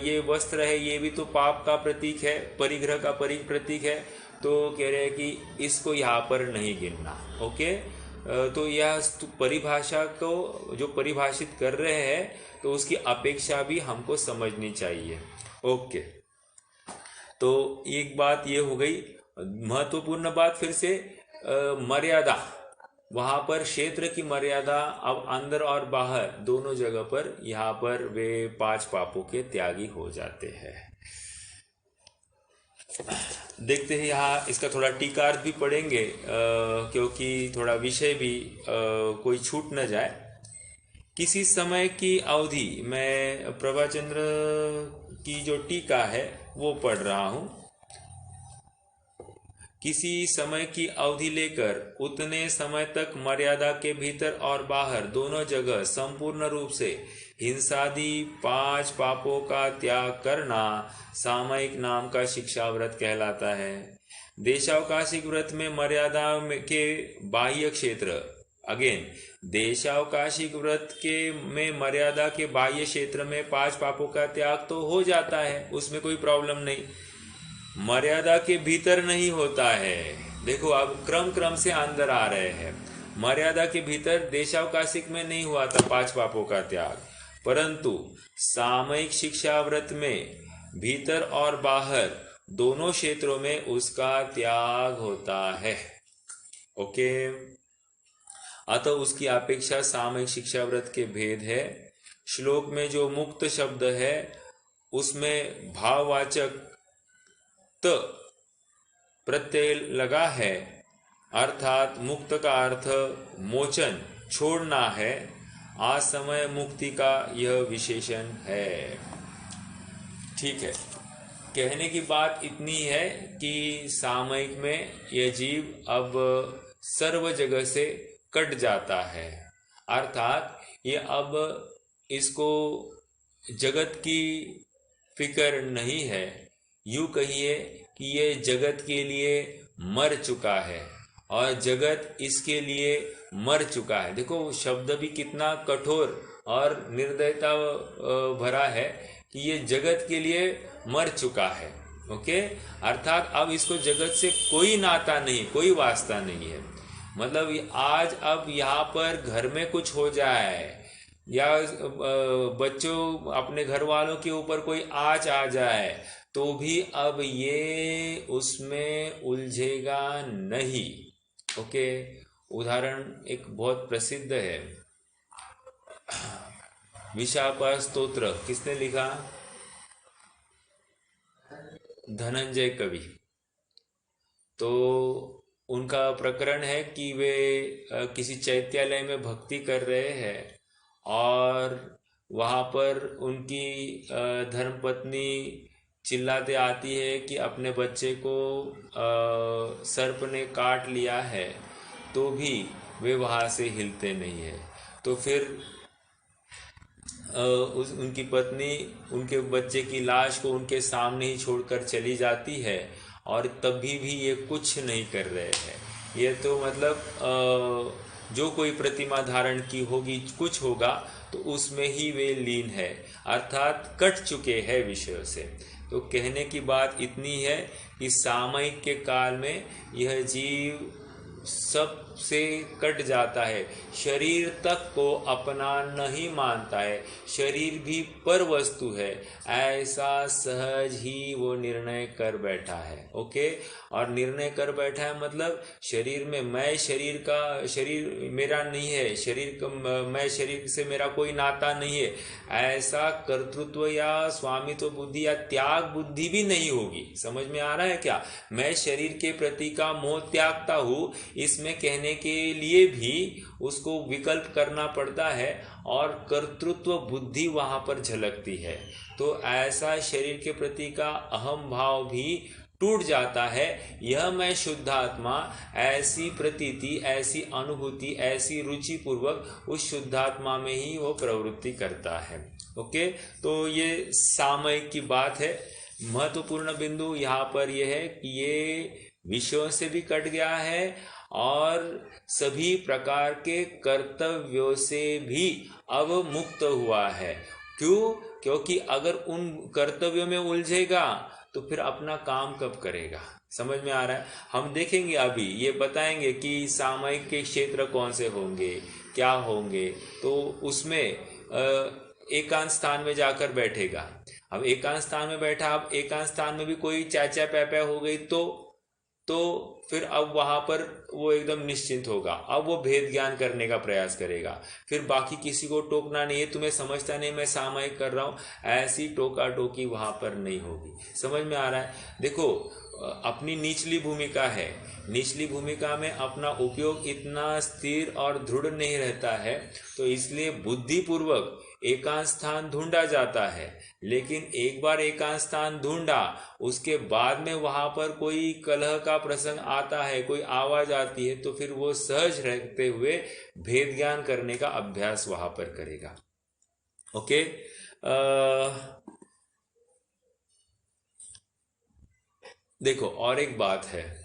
ये वस्त्र है, ये भी तो पाप का प्रतीक है, परिग्रह का प्रतीक है, तो कह रहे हैं कि इसको यहाँ पर नहीं गिनना। ओके, तो यह परिभाषा को जो परिभाषित कर रहे हैं तो उसकी अपेक्षा भी हमको समझनी चाहिए। ओके, तो एक बात ये हो गई। महत्वपूर्ण बात फिर से मर्यादा, वहाँ पर क्षेत्र की मर्यादा अब अंदर और बाहर दोनों जगह पर यहाँ पर वे 5 पापों के त्यागी हो जाते हैं। देखते हैं यहाँ इसका थोड़ा टीकार्थ भी पढ़ेंगे, क्योंकि थोड़ा विषय भी कोई छूट न जाए। किसी समय की अवधि, मैं प्रभाचंद्र की जो टीका है वो पढ़ रहा हूँ। किसी समय की अवधि लेकर उतने समय तक मर्यादा के भीतर और बाहर दोनों जगह संपूर्ण रूप से हिंसादि 5 पापों का त्याग करना सामयिक नाम का शिक्षा व्रत कहलाता है। देशावकाशिक व्रत में मर्यादा के बाह्य क्षेत्र, अगेन देशावकाशिक व्रत में मर्यादा के बाह्य क्षेत्र में 5 पापों का त्याग तो हो जाता है, उसमें कोई प्रॉब्लम नहीं। मर्यादा के भीतर नहीं होता है। देखो अब क्रम से अंदर आ रहे हैं। मर्यादा के भीतर देशावकाशिक में नहीं हुआ था 5 पापों का त्याग, परंतु सामयिक शिक्षा व्रत में भीतर और बाहर दोनों क्षेत्रों में उसका त्याग होता है। ओके, अतः उसकी अपेक्षा सामयिक शिक्षा व्रत के भेद है। श्लोक में जो मुक्त शब्द है उसमें भाववाचक त प्रत्यय लगा है, अर्थात मुक्त का अर्थ मोचन, छोड़ना है। असमय मुक्ति का यह विशेषण है। ठीक है, कहने की बात इतनी है कि सामयिक में यह जीव अब सर्व जगह से कट जाता है, अर्थात ये अब इसको जगत की फिक्र नहीं है। यूं कहिए कि ये जगत के लिए मर चुका है और जगत इसके लिए मर चुका है। देखो शब्द भी कितना कठोर और निर्दयता भरा है कि ये जगत के लिए मर चुका है। ओके, अर्थात अब इसको जगत से कोई नाता नहीं, कोई वास्ता नहीं है। मतलब आज अब यहाँ पर घर में कुछ हो जाए या बच्चों अपने घर वालों के ऊपर कोई आँच आ जाए तो भी अब ये उसमें उलझेगा नहीं। ओके, उदाहरण एक बहुत प्रसिद्ध है, विशापा स्तोत्र किसने लिखा? धनंजय कवि। तो उनका प्रकरण है कि वे किसी चैत्यालय में भक्ति कर रहे हैं और वहाँ पर उनकी धर्मपत्नी चिल्लाते आती है कि अपने बच्चे को सर्प ने काट लिया है, तो भी वे वहाँ से हिलते नहीं है। तो फिर उनकी पत्नी उनके बच्चे की लाश को उनके सामने ही छोड़कर चली जाती है और तभी भी ये कुछ नहीं कर रहे हैं। ये तो मतलब जो कोई प्रतिमा धारण की होगी, कुछ होगा तो उसमें ही वे लीन है, अर्थात कट चुके हैं विषयों से। तो कहने की बात इतनी है कि सामयिक के काल में यह जीव सब से कट जाता है, शरीर तक को अपना नहीं मानता है, शरीर भी पर वस्तु है, ऐसा सहज ही वो निर्णय कर बैठा है। ओके, और निर्णय कर बैठा है मतलब शरीर में मैं शरीर मेरा नहीं है, मैं शरीर से मेरा कोई नाता नहीं है, ऐसा कर्तृत्व या स्वामित्व बुद्धि या त्याग बुद्धि भी नहीं होगी। समझ में आ रहा है क्या? मैं शरीर के प्रति का मोह त्यागता हूँ, इसमें कहने के लिए भी उसको विकल्प करना पड़ता है और कर्तृत्व बुद्धि वहां पर झलकती है। तो ऐसा शरीर के प्रति का अहम भाव भी टूट जाता है। यह मैं शुद्धात्मा, ऐसी प्रतीति, ऐसी अनुभूति, ऐसी रुचि पूर्वक उस शुद्धात्मा में ही वो प्रवृत्ति करता है। ओके, तो ये सामयिक की बात है। महत्वपूर्ण बिंदु यहाँ पर यह है कि ये विषयों से भी कट गया है और सभी प्रकार के कर्तव्यों से भी अब मुक्त हुआ है। क्यों? क्योंकि अगर उन कर्तव्यों में उलझेगा तो फिर अपना काम कब करेगा। समझ में आ रहा है? हम देखेंगे, अभी ये बताएंगे कि सामयिक के क्षेत्र कौन से होंगे, क्या होंगे, तो उसमें एकांत स्थान में जाकर बैठेगा। अब एकांत स्थान में बैठा, अब एकांत स्थान में भी कोई चाचा पैपा हो गई तो फिर अब वहां पर वो एकदम निश्चिंत होगा। अब वो भेद ज्ञान करने का प्रयास करेगा। फिर बाकी किसी को टोकना नहीं है, तुम्हें समझता नहीं मैं सामयिक कर रहा हूं, ऐसी टोका टोकी वहां पर नहीं होगी। समझ में आ रहा है? देखो, अपनी निचली भूमिका है, निचली भूमिका में अपना उपयोग इतना स्थिर और दृढ़ नहीं रहता है, तो इसलिए बुद्धिपूर्वक एकांत स्थान ढूंढा जाता है। लेकिन एक बार एकांत स्थान ढूंढा, उसके बाद में वहां पर कोई कलह का प्रसंग आता है, कोई आवाज आती है, तो फिर वो सहज रहते हुए भेद ज्ञान करने का अभ्यास वहां पर करेगा। ओके, देखो और एक बात है,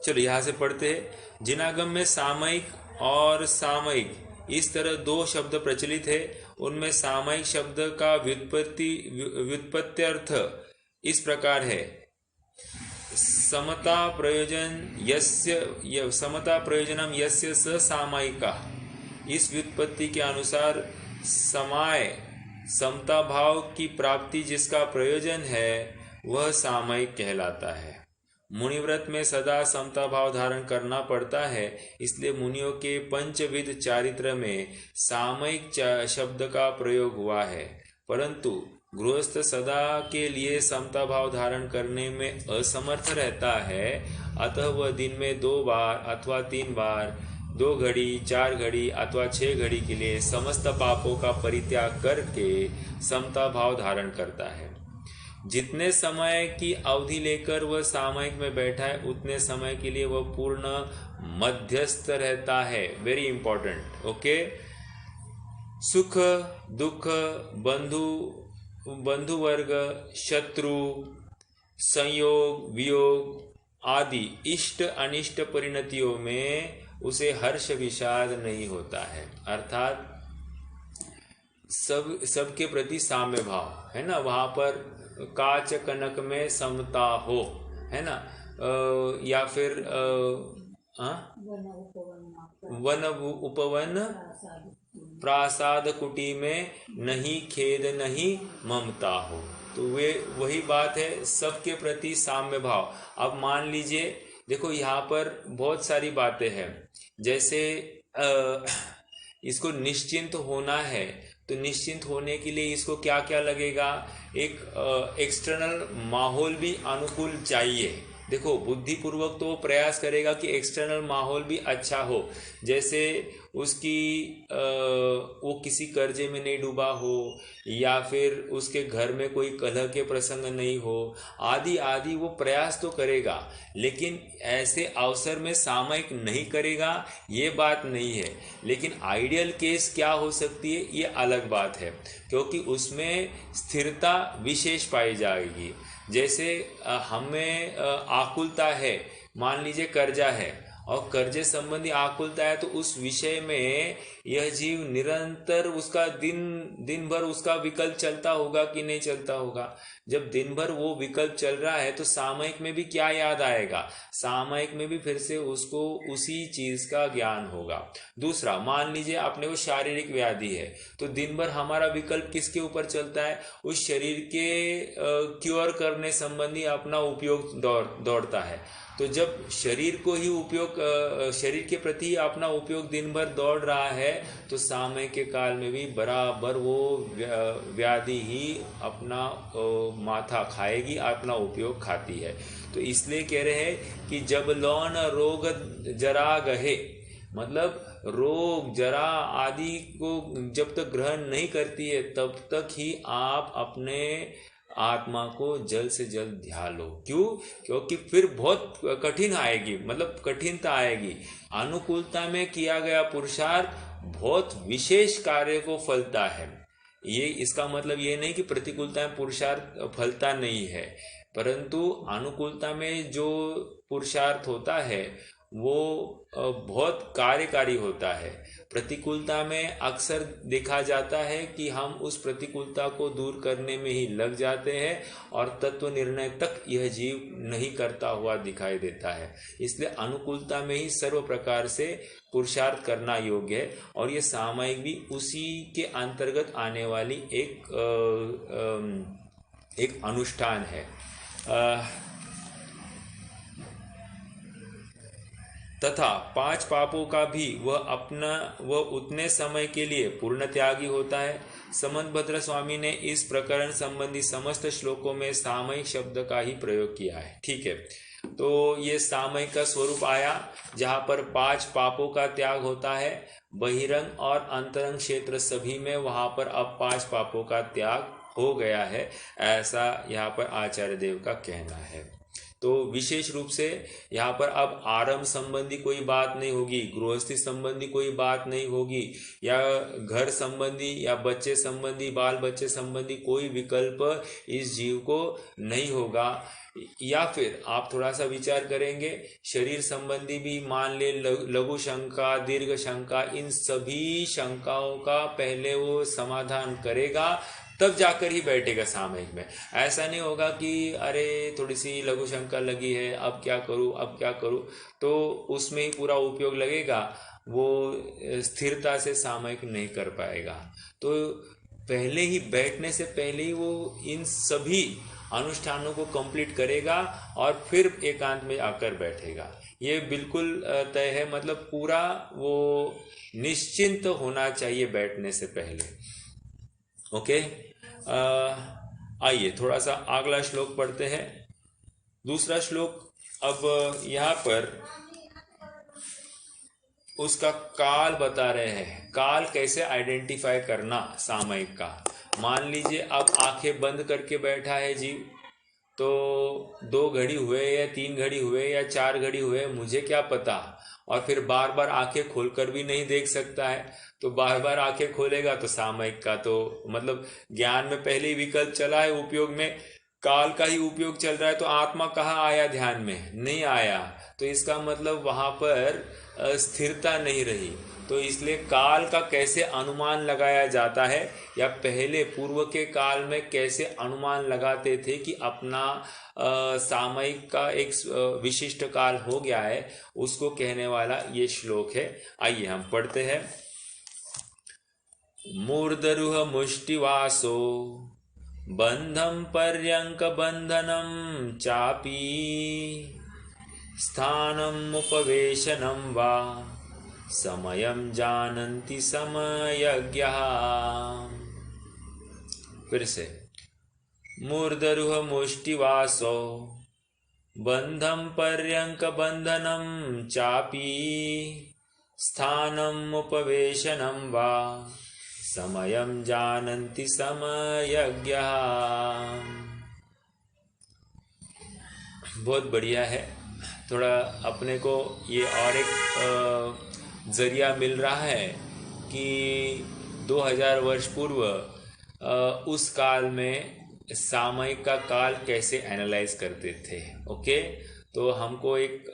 चलो यहां से पढ़ते हैं। जिनागम में सामयिक और सामयिक इस तरह दो शब्द प्रचलित है। उनमें सामयिक शब्द का व्युत्पत्त्यर्थ इस प्रकार है, समता प्रयोजनम यस्य स सामयिका। इस व्युत्पत्ति के अनुसार समाय, समता भाव की प्राप्ति जिसका प्रयोजन है वह सामयिक कहलाता है। मुनिव्रत में सदा समता भाव धारण करना पड़ता है, इसलिए मुनियों के पंचविध चारित्र में सामयिक शब्द का प्रयोग हुआ है। परंतु गृहस्थ सदा के लिए समता भाव धारण करने में असमर्थ रहता है, अतः वह दिन में 2 बार अथवा 3 बार, 2 घड़ी, 4 घड़ी अथवा 6 घड़ी के लिए समस्त पापों का परित्याग करके समता भाव धारण करता है। जितने समय की अवधि लेकर वह सामयिक में बैठा है, उतने समय के लिए वह पूर्ण मध्यस्थ रहता है। Very important. ओके, सुख दुख, बंधु वर्ग, शत्रु, संयोग वियोग आदि इष्ट अनिष्ट परिणतियों में उसे हर्ष विषाद नहीं होता है। अर्थात सबके प्रति साम्य भाव है ना, वहां पर काच कनक में समता हो, है ना, या फिर वन उपवन प्रासाद कुटी में नहीं खेद नहीं ममता हो। तो वे वही बात है, सबके प्रति साम्य भाव। अब मान लीजिए, देखो यहाँ पर बहुत सारी बातें हैं। जैसे इसको निश्चिंत होना है, तो निश्चिंत होने के लिए इसको क्या क्या लगेगा, एक एक्सटर्नल माहौल भी अनुकूल चाहिए। देखो, बुद्धिपूर्वक तो प्रयास करेगा कि एक्सटर्नल माहौल भी अच्छा हो, जैसे उसकी वो किसी कर्जे में नहीं डूबा हो, या फिर उसके घर में कोई कलह के प्रसंग नहीं हो, आदि आदि वो प्रयास तो करेगा। लेकिन ऐसे अवसर में सामयिक नहीं करेगा ये बात नहीं है। लेकिन आइडियल केस क्या हो सकती है, ये अलग बात है, क्योंकि उसमें स्थिरता विशेष पाई जाएगी। जैसे हमें आकुलता है, मान लीजिए कर्जा है और कर्जे संबंधी आकुलता है, तो उस विषय में यह जीव निरंतर उसका दिन भर उसका विकल्प चलता होगा कि नहीं चलता होगा। जब दिन भर वो विकल्प चल रहा है तो सामयिक में भी क्या याद आएगा, सामयिक में भी फिर से उसको उसी चीज का ज्ञान होगा। दूसरा, मान लीजिए अपने को शारीरिक व्याधि है, तो दिन भर हमारा विकल्प किसके ऊपर चलता है, उस शरीर के क्योर करने संबंधी अपना उपयोग दौड़ता है। तो जब शरीर को ही उपयोग, शरीर के प्रति अपना उपयोग दिन भर दौड़ रहा है, तो सामयिक के काल में भी बराबर वो व्याधि ही अपना माथा खाएगी, अपना उपयोग खाती है। तो इसलिए कह रहे हैं कि जब लौन रोग जरा गहे, मतलब रोग जरा आदि को जब तक ग्रहण नहीं करती है, तब तक ही आप अपने आत्मा को जल्द से जल्द ध्यान लो। क्यों? क्योंकि फिर बहुत कठिन आएगी, मतलब कठिनता आएगी। अनुकूलता में किया गया पुरुषार्थ बहुत विशेष कार्य को फलता है। ये इसका मतलब ये नहीं कि प्रतिकूलता में पुरुषार्थ फलता नहीं है, परंतु अनुकूलता में जो पुरुषार्थ होता है वो बहुत कार्यकारी होता है। प्रतिकूलता में अक्सर देखा जाता है कि हम उस प्रतिकूलता को दूर करने में ही लग जाते हैं और तत्व निर्णय तक यह जीव नहीं करता हुआ दिखाई देता है। इसलिए अनुकूलता में ही सर्व प्रकार से पुरुषार्थ करना योग्य है, और ये सामयिक भी उसी के अंतर्गत आने वाली एक अनुष्ठान है। तथा 5 पापों का भी वह उतने समय के लिए पूर्ण त्यागी होता है। समंतभद्र स्वामी ने इस प्रकरण संबंधी समस्त श्लोकों में सामयिक शब्द का ही प्रयोग किया है। ठीक है, तो ये सामयिक का स्वरूप आया जहाँ पर 5 पापों का त्याग होता है। बहिरंग और अंतरंग क्षेत्र सभी में वहाँ पर अब 5 पापों का त्याग हो गया है, ऐसा यहाँ पर आचार्य देव का कहना है। तो विशेष रूप से यहाँ पर अब आरंभ संबंधी कोई बात नहीं होगी, गृहस्थी संबंधी कोई बात नहीं होगी, या घर संबंधी या बच्चे संबंधी, बाल बच्चे संबंधी कोई विकल्प इस जीव को नहीं होगा। या फिर आप थोड़ा सा विचार करेंगे, शरीर संबंधी भी मान ले लघु शंका, दीर्घ शंका, इन सभी शंकाओं का पहले वो समाधान करेगा, तब जाकर ही बैठेगा सामयिक में। ऐसा नहीं होगा कि अरे थोड़ी सी लघु शंका लगी है, अब क्या करूं, तो उसमें ही पूरा उपयोग लगेगा, वो स्थिरता से सामयिक नहीं कर पाएगा। तो पहले ही बैठने से पहले ही वो इन सभी अनुष्ठानों को कंप्लीट करेगा और फिर एकांत में आकर बैठेगा। ये बिल्कुल तय है, मतलब पूरा वो निश्चिंत होना चाहिए बैठने से पहले। ओके, आइए थोड़ा सा अगला श्लोक पढ़ते हैं। दूसरा श्लोक अब यहाँ पर उसका काल बता रहे हैं, काल कैसे आइडेंटिफाई करना सामयिक का। मान लीजिए अब आंखें बंद करके बैठा है जीव, तो 2 घड़ी हुए या 3 घड़ी हुए या 4 घड़ी हुए, मुझे क्या पता, और फिर बार बार आंखें खोलकर भी नहीं देख सकता है, तो बार बार आंखें खोलेगा तो सामयिक का तो मतलब ज्ञान में पहले ही विकल्प चला है, उपयोग में काल का ही उपयोग चल रहा है, तो आत्मा कहाँ आया ध्यान में, नहीं आया, तो इसका मतलब वहां पर स्थिरता नहीं रही। तो इसलिए काल का कैसे अनुमान लगाया जाता है, या पहले पूर्व के काल में कैसे अनुमान लगाते थे कि अपना सामयिक का एक विशिष्ट काल हो गया है, उसको कहने वाला ये श्लोक है। आइए हम पढ़ते हैं। मूर्धरुह मुष्टिवासो बंधम पर्यंक बंधनम चापी स्थानम उपवेशनम वा समयम जानन्ति समयज्ञः। फिर से, मूर्धरुह मुष्टिवासो बंधम पर्यंक बंधनम चापी स्थानम उपवेशनम वा समयम जानन्ति समयज्ञः। बहुत बढ़िया है, थोड़ा अपने को ये और एक जरिया मिल रहा है कि 2000 वर्ष पूर्व उस काल में सामयिक का काल कैसे एनालाइज करते थे। ओके, तो हमको एक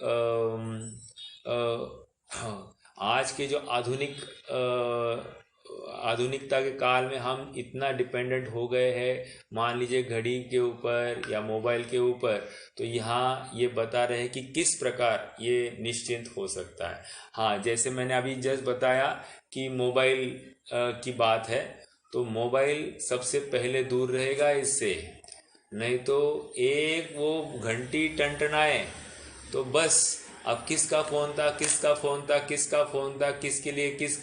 आज के जो आधुनिकता के काल में हम इतना डिपेंडेंट हो गए हैं, मान लीजिए घड़ी के ऊपर या मोबाइल के ऊपर, तो यहाँ ये बता रहे हैं कि किस प्रकार ये निश्चिंत हो सकता है। हाँ, जैसे मैंने अभी जस्ट बताया कि मोबाइल की बात है, तो मोबाइल सबसे पहले दूर रहेगा इससे, नहीं तो एक वो घंटी टंटनाए तो बस अब किसका फ़ोन था, किसके लिए, किस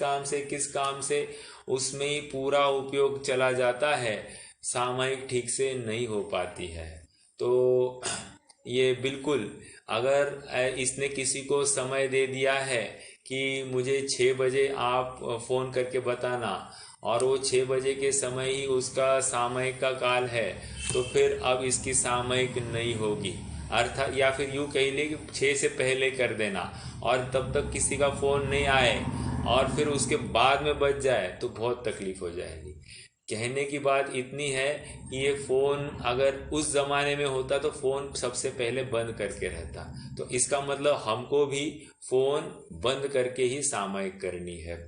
काम से, उसमें ही पूरा उपयोग चला जाता है, सामयिक ठीक से नहीं हो पाती है। तो ये बिल्कुल, अगर इसने किसी को समय दे दिया है कि मुझे 6 बजे आप फ़ोन करके बताना, और वो 6 बजे के समय ही उसका सामयिक का काल है, तो फिर अब इसकी सामयिक नहीं होगी। अर्थात या फिर यूँ कह ले कि 6 से पहले कर देना, और तब तक किसी का फ़ोन नहीं आए और फिर उसके बाद में बज जाए तो बहुत तकलीफ़ हो जाएगी। कहने की बात इतनी है कि ये फ़ोन अगर उस ज़माने में होता तो फ़ोन सबसे पहले बंद करके रहता, तो इसका मतलब हमको भी फ़ोन बंद करके ही सामयिक करनी है।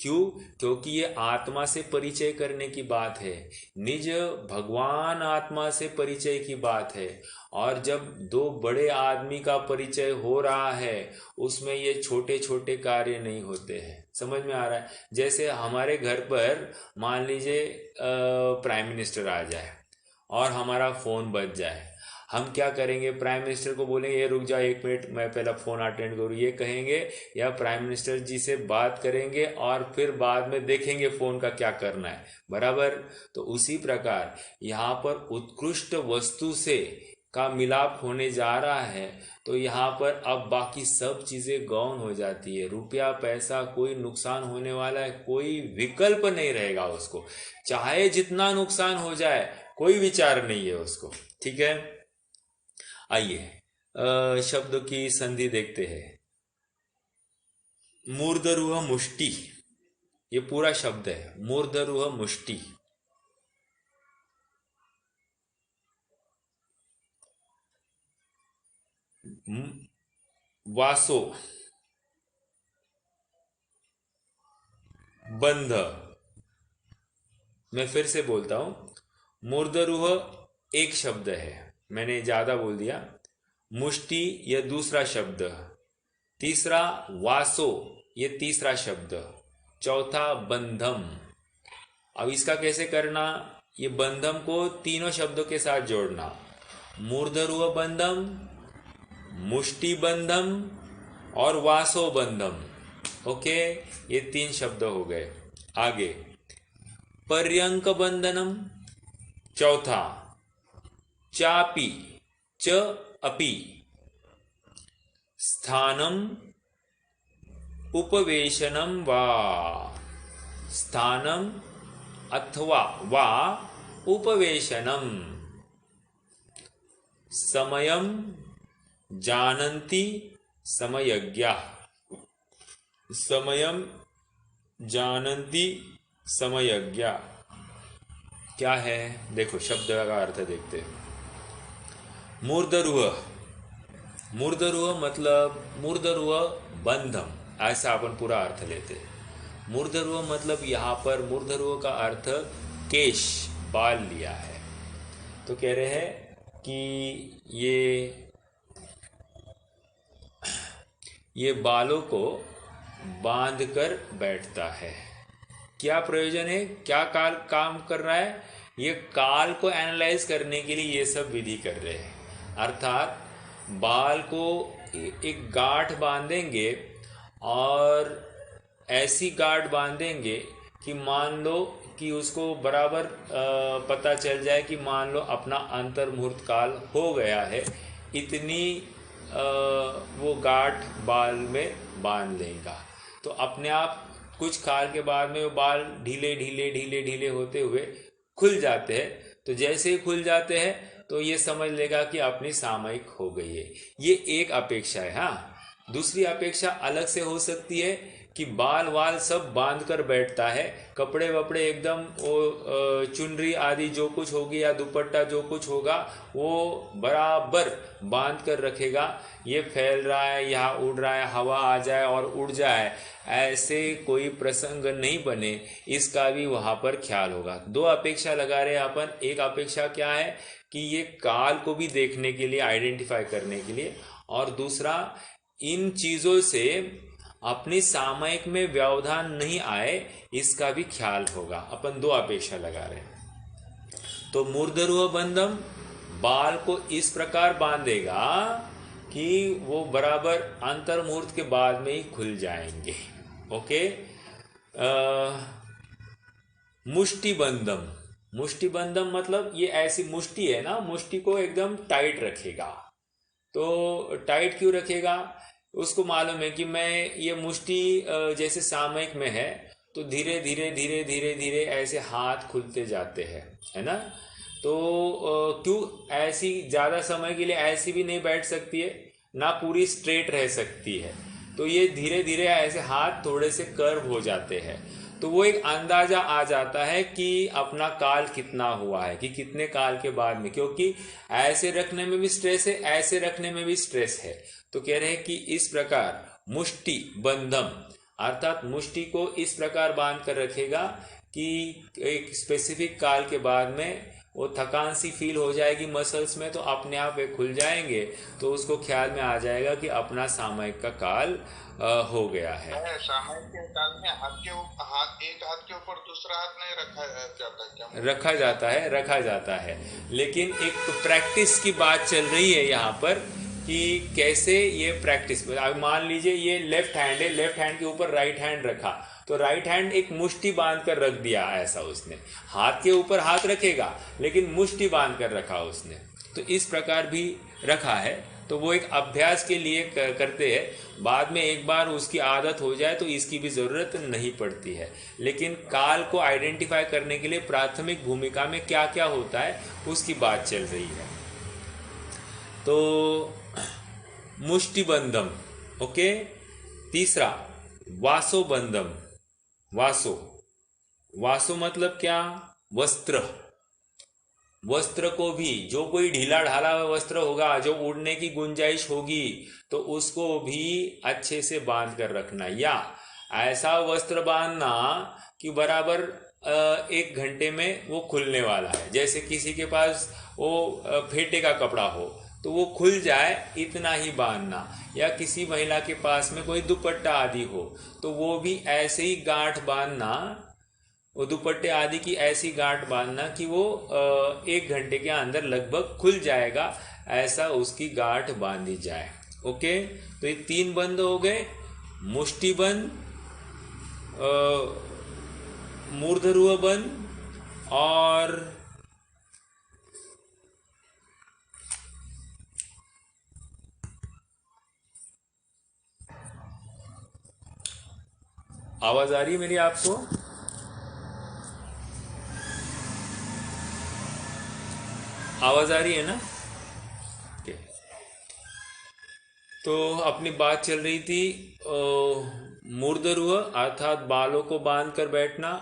क्यों? क्योंकि ये आत्मा से परिचय करने की बात है, निज भगवान आत्मा से परिचय की बात है। और जब दो बड़े आदमी का परिचय हो रहा है, उसमें ये छोटे छोटे कार्य नहीं होते हैं। समझ में आ रहा है? जैसे हमारे घर पर मान लीजिए प्राइम मिनिस्टर आ जाए और हमारा फ़ोन बज जाए, हम क्या करेंगे? प्राइम मिनिस्टर को बोलेंगे ये रुक जाओ 1 मिनट, मैं पहला फ़ोन अटेंड करूँ, ये कहेंगे, या प्राइम मिनिस्टर जी से बात करेंगे और फिर बाद में देखेंगे फ़ोन का क्या करना है। बराबर? तो उसी प्रकार यहाँ पर उत्कृष्ट वस्तु से का मिलाप होने जा रहा है, तो यहाँ पर अब बाकी सब चीज़ें गौण हो जाती है। रुपया पैसा कोई नुकसान होने वाला है, कोई विकल्प नहीं रहेगा उसको, चाहे जितना नुकसान हो जाए कोई विचार नहीं है उसको। ठीक है, आइए शब्दों की संधि देखते हैं। मूर्धरुह मुष्टि, ये पूरा शब्द है, मूर्धरुह मुष्टि। वासो, बंध। मैं फिर से बोलता हूं, मूर्धरुह एक शब्द है, मैंने ज्यादा बोल दिया। मुष्टि यह दूसरा शब्द, तीसरा वासो ये तीसरा शब्द, चौथा बंधम। अब इसका कैसे करना? ये बंधम को तीनों शब्दों के साथ जोड़ना, मूर्धरुह बंधम, मुष्टि बंधम और वासो बंधम। ओके, ये 3 शब्द हो गए। आगे पर्यंक बंधनम, चौथा चापी च अपि, स्थानम उपवेशनम वा, स्थानम अथवा वा उपवेशनम, समयम जानन्ति समयज्ञा, समयम जानन्ति समयज्ञा। क्या है? देखो शब्द का अर्थ देखते हैं। मूर्धरुह, मूर्धरुह मतलब मूर्धरुह बंधम, ऐसा अपन पूरा अर्थ लेते हैं। मूर्धरुह मतलब यहाँ पर मूर्धरुह का अर्थ केश, बाल लिया है। तो कह रहे हैं कि ये बालों को बांध कर बैठता है। क्या प्रयोजन है? क्या काम कर रहा है? ये काल को एनालाइज करने के लिए ये सब विधि कर रहे हैं। अर्थात बाल को एक गांठ बांधेंगे और ऐसी गांठ बांधेंगे कि मान लो कि उसको बराबर पता चल जाए कि मान लो अपना अंतर्मुहूर्त काल हो गया है, इतनी वो गांठ बाल में बांध लेगा, तो अपने आप कुछ काल के बाद में वो बाल ढीले ढीले ढीले ढीले होते हुए खुल जाते हैं। तो जैसे ही खुल जाते हैं तो ये समझ लेगा कि अपनी सामयिक हो गई है। ये एक अपेक्षा है। हाँ, दूसरी अपेक्षा अलग से हो सकती है कि बाल वाल सब बांध कर बैठता है, कपड़े वपड़े एकदम वो चुनरी आदि जो कुछ होगी या दुपट्टा जो कुछ होगा वो बराबर बांध कर रखेगा। ये फैल रहा है, यहाँ उड़ रहा है, हवा आ जाए और उड़ जाए, ऐसे कोई प्रसंग नहीं बने, इसका भी वहाँ पर ख्याल होगा। 2 अपेक्षा लगा रहे हैं अपन। एक अपेक्षा क्या है कि ये काल को भी देखने के लिए, आइडेंटिफाई करने के लिए, और दूसरा इन चीज़ों से अपनी सामयिक में व्यवधान नहीं आए, इसका भी ख्याल होगा। अपन 2 अपेक्षा लगा रहे हैं। तो मूर्धरुह बंधम बाल को इस प्रकार बांधेगा कि वो बराबर अंतर्मुहूर्त के बाद में ही खुल जाएंगे। ओके। मुष्टि बंधम, मुष्टि बंधम मतलब ये ऐसी मुष्टि है ना, मुष्टि को एकदम टाइट रखेगा। तो टाइट क्यों रखेगा? उसको मालूम है कि मैं ये मुष्टि जैसे सामयिक में है तो धीरे धीरे धीरे धीरे धीरे ऐसे हाथ खुलते जाते हैं, है ना। तो क्यों ऐसी ज़्यादा समय के लिए ऐसी भी नहीं बैठ सकती है, ना पूरी स्ट्रेट रह सकती है। तो ये धीरे धीरे ऐसे हाथ थोड़े से कर्व हो जाते हैं, तो वो एक अंदाजा आ जाता है कि अपना काल कितना हुआ है, कि कितने काल के बाद में, क्योंकि ऐसे रखने में भी स्ट्रेस है, ऐसे रखने में भी स्ट्रेस है। तो कह रहे हैं कि इस प्रकार मुष्टि बंधम, अर्थात मुष्टि को इस प्रकार बांध कर रखेगा कि एक स्पेसिफिक काल के बाद में वो थकान सी फील हो जाएगी मसल्स में, तो अपने आप वे खुल जाएंगे, तो उसको ख्याल में आ जाएगा कि अपना सामयिक का काल हो गया है। सामयिक के काल में एक हाथ के ऊपर दूसरा हाथ नहीं रखा जाता क्या? रखा जाता है, लेकिन एक प्रैक्टिस की बात चल रही है यहाँ पर कि कैसे ये प्रैक्टिस। अब मान लीजिए ये लेफ्ट हैंड है, लेफ्ट हैंड के ऊपर राइट हैंड रखा, तो राइट हैंड एक मुष्टि बांध कर रख दिया, ऐसा उसने हाथ के ऊपर हाथ रखेगा लेकिन मुष्टि बांध कर रखा उसने, तो इस प्रकार भी रखा है। तो वो एक अभ्यास के लिए करते हैं, बाद में एक बार उसकी आदत हो जाए तो इसकी भी ज़रूरत नहीं पड़ती है। लेकिन काल को आइडेंटिफाई करने के लिए प्राथमिक भूमिका में क्या क्या होता है उसकी बात चल रही है। तो मुष्टिबंधम, ओके। तीसरा वासोबंधम। वासो मतलब क्या? वस्त्र। वस्त्र को भी, जो कोई ढीला ढाला हुआ वस्त्र होगा, जो उड़ने की गुंजाइश होगी, तो उसको भी अच्छे से बांध कर रखना, या ऐसा वस्त्र बांधना कि बराबर 1 घंटे में वो खुलने वाला है। जैसे किसी के पास वो फेटे का कपड़ा हो तो वो खुल जाए, इतना ही बांधना। या किसी महिला के पास में कोई दुपट्टा आदि हो तो वो भी ऐसे ही गांठ बांधना, वो दुपट्टे आदि की ऐसी गांठ बांधना कि वो 1 घंटे के अंदर लगभग खुल जाएगा, ऐसा उसकी गांठ बांधी जाए। ओके, तो ये 3 बंद हो गए, मुष्टि बंद, मूर्धरुह बंद और आवाज आ रही है मेरी आपको? आवाज आ रही है ना? okay. तो अपनी बात चल रही थी मूर्धरुह अर्थात बालों को बांध कर बैठना,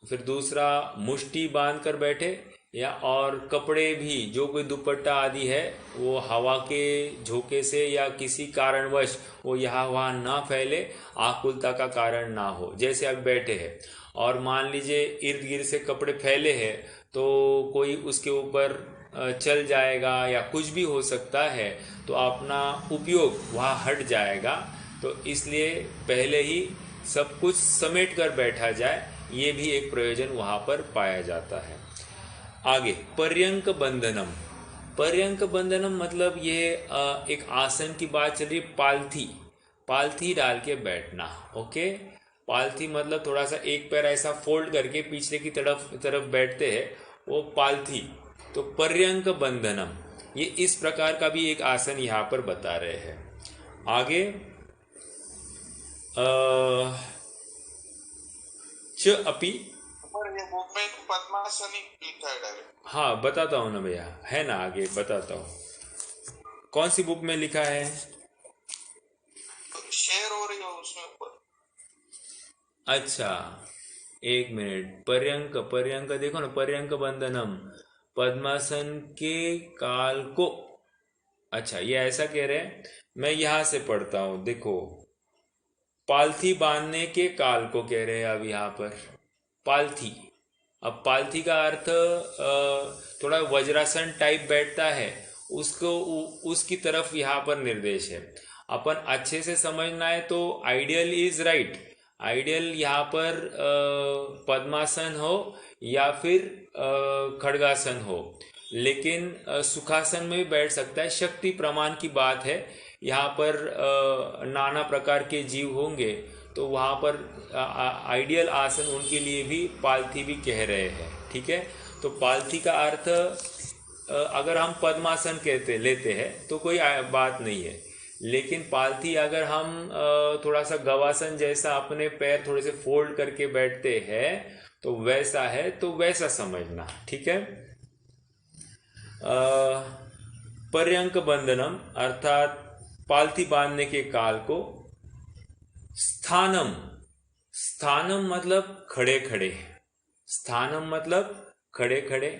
फिर दूसरा मुष्टि बांध कर बैठे, या और कपड़े भी, जो कोई दुपट्टा आदि है वो हवा के झोंके से या किसी कारणवश वो यहाँ वहाँ ना फैले, आकुलता का कारण ना हो। जैसे अब बैठे हैं और मान लीजिए इर्द गिर्द से कपड़े फैले हैं तो कोई उसके ऊपर चल जाएगा या कुछ भी हो सकता है, तो अपना उपयोग वहाँ हट जाएगा। तो इसलिए पहले ही सब कुछ समेट कर बैठा जाए, ये भी एक प्रयोजन वहाँ पर पाया जाता है। आगे पर्यंक बंधनम। पर्यंक बंधनम मतलब ये एक आसन की बात चल रही है, पालथी डाल के बैठना। ओके, पालथी मतलब थोड़ा सा एक पैर ऐसा फोल्ड करके पिछले की तरफ बैठते हैं, वो पालथी। तो पर्यंक बंधनम, ये इस प्रकार का भी एक आसन यहाँ पर बता रहे हैं। आगे च अपि, ये बुक में पद्मासनी लिखा है डायरेक्ट। हाँ बताता हूँ ना भैया, है ना, आगे बताता हूँ। कौन सी बुक में लिखा है? शेयर हो रही हो उसमें ऊपर। अच्छा 1 मिनट। पर्यंक देखो ना, पर्यंक बंधनम, पद्मासन के काल को। अच्छा ये ऐसा कह रहे हैं, मैं यहां से पढ़ता हूं, देखो पालथी बांधने के काल को कह रहे हैं अब यहाँ पर पालथी। अब पालथी का अर्थ थोड़ा वज्रासन टाइप बैठता है, उसको उसकी तरफ यहाँ पर निर्देश है। अपन अच्छे से समझना है तो आइडियल इज राइट, आइडियल यहाँ पर पद्मासन हो या फिर खड़गासन हो, लेकिन सुखासन में भी बैठ सकता है। शक्ति प्रमाण की बात है, यहाँ पर नाना प्रकार के जीव होंगे तो वहाँ पर आइडियल आसन उनके लिए भी पालथी भी कह रहे हैं। ठीक है, तो पालथी का अर्थ अगर हम पद्मासन लेते हैं तो कोई बात नहीं है, लेकिन पालथी अगर हम थोड़ा सा गवासन जैसा अपने पैर थोड़े से फोल्ड करके बैठते हैं तो वैसा है, तो वैसा समझना, ठीक है। पर्यंक बंधनम अर्थात पालथी बांधने के काल को, स्थानम, स्थानम मतलब खड़े खड़े, स्थानम मतलब खड़े खड़े,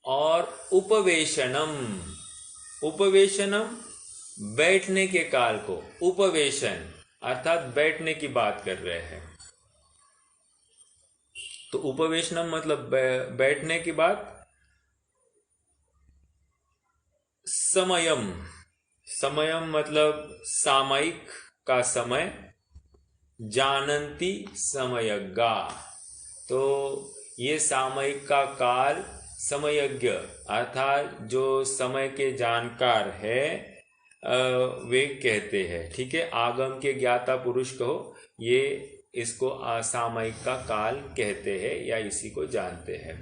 और उपवेशनम, उपवेशनम बैठने के काल को, उपवेशन अर्थात बैठने की बात कर रहे हैं, तो उपवेशनम मतलब बैठने की बात। समयम, समयम मतलब सामयिक का समय, जानन्ति समयज्ञा, तो ये सामयिक का काल समयज्ञ अर्थात जो समय के जानकार है वे कहते हैं, ठीक है। आगम के ज्ञाता पुरुष कहो, ये इसको सामयिक का काल कहते हैं या इसी को जानते हैं।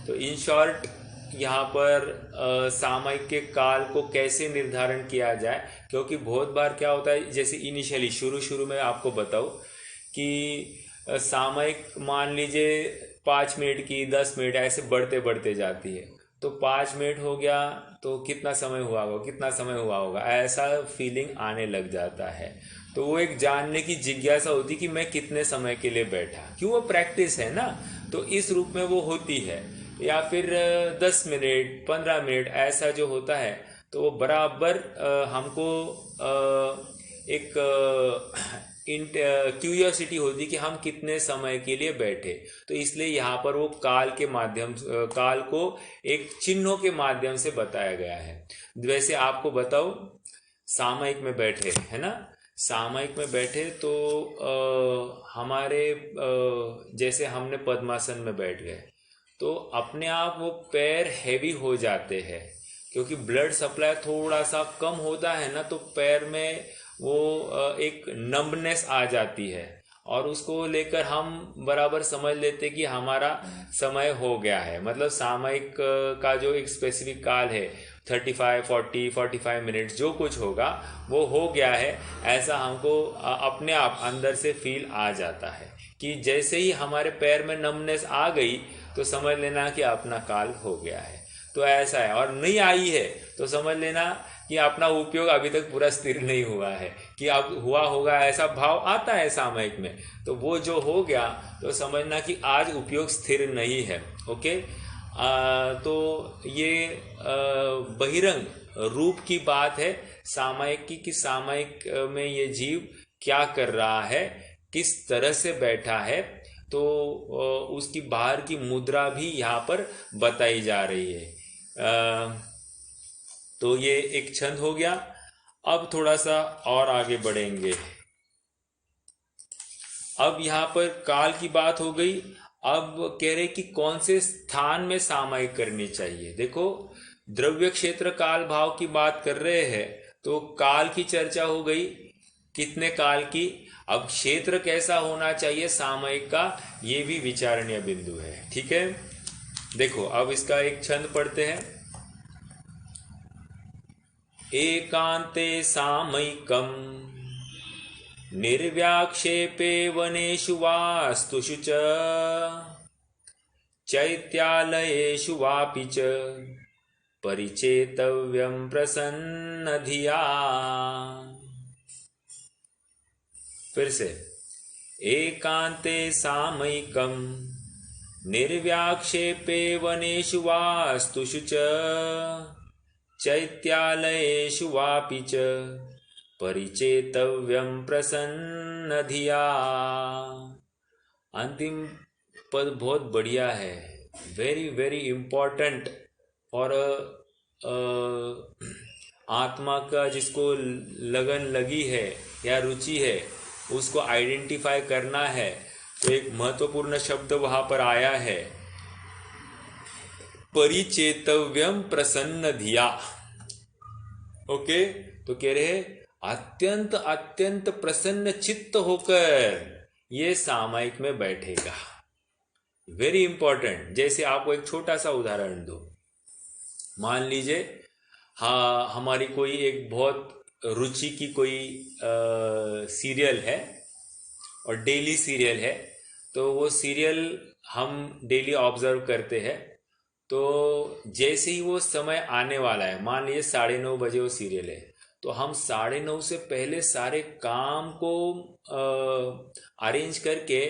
तो इन शॉर्ट यहाँ पर सामयिक के काल को कैसे निर्धारण किया जाए, क्योंकि बहुत बार क्या होता है, जैसे इनिशियली शुरू में आपको बताओ कि सामयिक मान लीजिए 5 मिनट की, 10 मिनट ऐसे बढ़ते बढ़ते जाती है, तो 5 मिनट हो गया तो कितना समय हुआ होगा, कितना समय हुआ होगा, ऐसा फीलिंग आने लग जाता है। तो वो एक जानने की जिज्ञासा होती कि मैं कितने समय के लिए बैठा, क्यों, वो प्रैक्टिस है ना, तो इस रूप में वो होती है। या फिर 10 मिनट 15 मिनट ऐसा जो होता है, तो वो बराबर हमको एक क्यूरियोसिटी होती कि हम कितने समय के लिए बैठे, तो इसलिए यहाँ पर वो काल के माध्यम, काल को एक चिन्हों के माध्यम से बताया गया है। वैसे आपको बताओ, सामयिक में बैठे है ना, सामयिक में बैठे तो हमारे जैसे हमने पद्मासन में बैठ गए तो अपने आप वो पैर हैवी हो जाते हैं, क्योंकि ब्लड सप्लाई थोड़ा सा कम होता है ना, तो पैर में वो एक नम्बनेस आ जाती है, और उसको लेकर हम बराबर समझ लेते कि हमारा समय हो गया है। मतलब सामयिक का जो एक स्पेसिफिक काल है 35, 40, 45 मिनट्स जो कुछ होगा वो हो गया है, ऐसा हमको अपने आप अंदर से फील आ जाता है कि जैसे ही हमारे पैर में नमनेस आ गई तो समझ लेना कि अपना काल हो गया है। तो ऐसा है, और नहीं आई है तो समझ लेना कि अपना उपयोग अभी तक पूरा स्थिर नहीं हुआ है, कि अब हुआ होगा ऐसा भाव आता है सामयिक में, तो वो जो हो गया तो समझना कि आज उपयोग स्थिर नहीं है। ओके, तो ये बहिरंग रूप की बात है सामयिक की, कि सामयिक में ये जीव क्या कर रहा है, किस तरह से बैठा है, तो उसकी बाहर की मुद्रा भी यहाँ पर बताई जा रही है। तो ये एक छंद हो गया। अब थोड़ा सा और आगे बढ़ेंगे। अब यहाँ पर काल की बात हो गई, अब कह रहे कि कौन से स्थान में सामयिक करनी चाहिए। देखो, द्रव्य क्षेत्र काल भाव की बात कर रहे हैं तो काल की चर्चा हो गई, कितने काल की। अब क्षेत्र कैसा होना चाहिए सामयिक का, ये भी विचारणीय बिंदु है, ठीक है। देखो, अब इसका एक छंद पढ़ते हैं। एकांते सामयिकम निर्व्याक्षेपे वनेषु वास्तुषु च चैत्यालयेषु वापि च परिचेतव्यं प्रसन्नधिया। फिर से, एकांते सामयिकम निर्व्याक्षेपे वनेषु वास्तुषु च चैत्यालयेषु वापि च परिचेतव्यं प्रसन्नधिया। अंतिम पद बहुत बढ़िया है, वेरी वेरी इम्पोर्टेंट, और आत्मा का जिसको लगन लगी है या रुचि है उसको आइडेंटिफाई करना है, तो एक महत्वपूर्ण शब्द वहां पर आया है, परिचेतव्यम प्रसन्न धिया। ओके, तो कह रहे अत्यंत अत्यंत प्रसन्न चित्त होकर ये सामयिक में बैठेगा। Very important. जैसे आपको एक छोटा सा उदाहरण दो, मान लीजिए हाँ, हमारी कोई एक बहुत रुचि की कोई सीरियल है और डेली सीरियल है, तो वो सीरियल हम डेली ऑब्जर्व करते हैं। तो जैसे ही वो समय आने वाला है, मान लीजिए 9:30 बजे वो सीरियल है, तो हम 9:30 से पहले सारे काम को अरेंज करके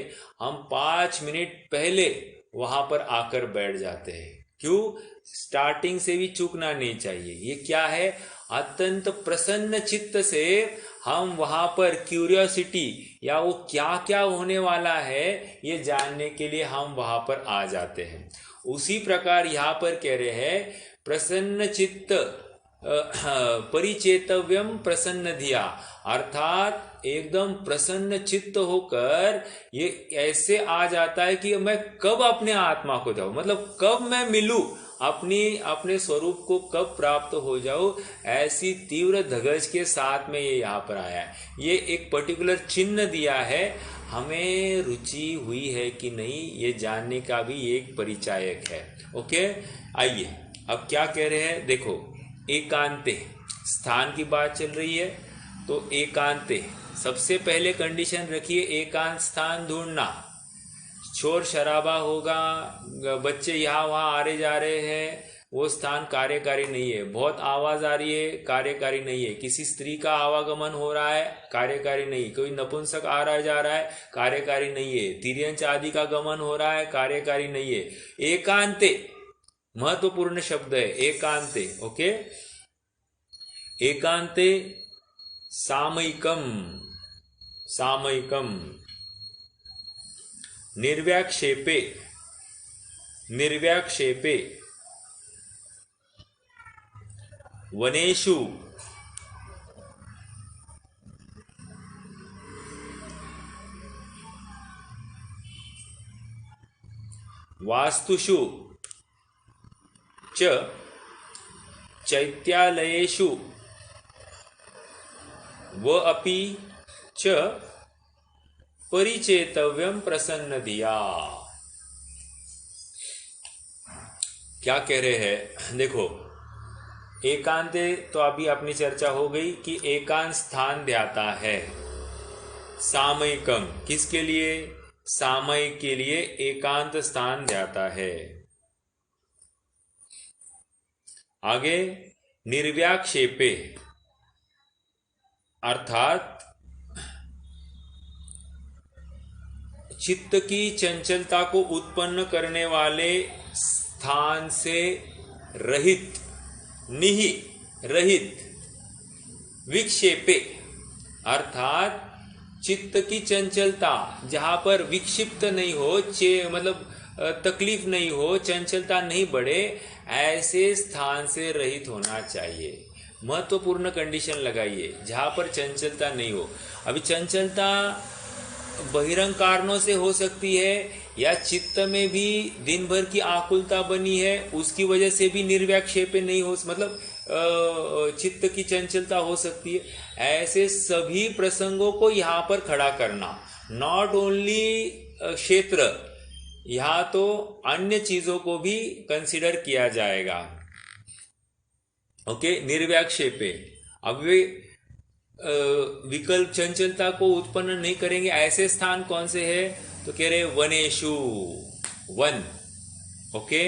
हम 5 मिनट पहले वहां पर आकर बैठ जाते हैं। क्यों? स्टार्टिंग से भी चूकना नहीं चाहिए। ये क्या है? अत्यंत प्रसन्न चित्त से हम वहां पर क्यूरियोसिटी या वो क्या क्या होने वाला है ये जानने के लिए हम वहां पर आ जाते हैं। उसी प्रकार यहाँ पर कह रहे हैं प्रसन्न चित्त परिचेतव्यम प्रसन्न धिया, अर्थात एकदम प्रसन्न चित्त होकर ये ऐसे आ जाता है कि मैं कब अपने आत्मा को जाऊं, मतलब कब मैं मिलूं, अपने स्वरूप को कब प्राप्त हो जाओ, ऐसी तीव्र धगज के साथ में ये यहाँ पर आया है। ये एक पर्टिकुलर चिन्ह दिया है, हमें रुचि हुई है कि नहीं ये जानने का भी एक परिचायक है। ओके, आइए अब क्या कह रहे हैं, देखो एकांते स्थान की बात चल रही है, तो एकांते सबसे पहले कंडीशन रखिए, एकांत स्थान ढूंढना। शोर शराबा होगा, बच्चे यहाँ वहाँ आ रहे जा रहे हैं, वो स्थान कार्यकारी नहीं है। बहुत आवाज आ रही है, कार्यकारी नहीं है। किसी स्त्री का आवागमन हो रहा है, कार्यकारी नहीं। कोई नपुंसक आ रहा जा रहा है, कार्यकारी नहीं है। तिर्यंच आदि का गमन हो रहा है, कार्यकारी नहीं है। एकांते महत्वपूर्ण शब्द है, एकांते। ओके, एकांते सामयिकम, सामयिकम निर्व्याक्षेपे, निर्व्याक्षेपे वनेषु वास्तुषु च चैत्यालयेषु व अपि च परिचेतव्यम प्रसन्न धिया। क्या कह रहे हैं, देखो एकांते तो अभी अपनी चर्चा हो गई कि एकांत स्थान ध्याता है। सामयिकम किसके लिए? सामयिक के लिए एकांत स्थान ध्याता है। आगे निर्व्याक्षेपे, अर्थात चित्त की चंचलता को उत्पन्न करने वाले स्थान से रहित, निहि रहित, विक्षेपे अर्थात चित्त की चंचलता जहां पर विक्षिप्त नहीं हो, मतलब तकलीफ नहीं हो, चंचलता नहीं बढ़े, ऐसे स्थान से रहित होना चाहिए। महत्वपूर्ण कंडीशन लगाइए, जहां पर चंचलता नहीं हो। अभी चंचलता बहिरंग कारणों से हो सकती है, या चित्त में भी दिन भर की आकुलता बनी है, उसकी वजह से भी निर्व्याक्षेपे नहीं हो, मतलब चित्त की चंचलता हो सकती है। ऐसे सभी प्रसंगों को यहाँ पर खड़ा करना, नॉट ओनली क्षेत्र, यहाँ तो अन्य चीजों को भी कंसिडर किया जाएगा। ओके, निर्व्याक्षेपे। अब वे विकल्प चंचलता को उत्पन्न नहीं करेंगे, ऐसे स्थान कौन से है? तो कह रहे वनेषु, वन। ओके,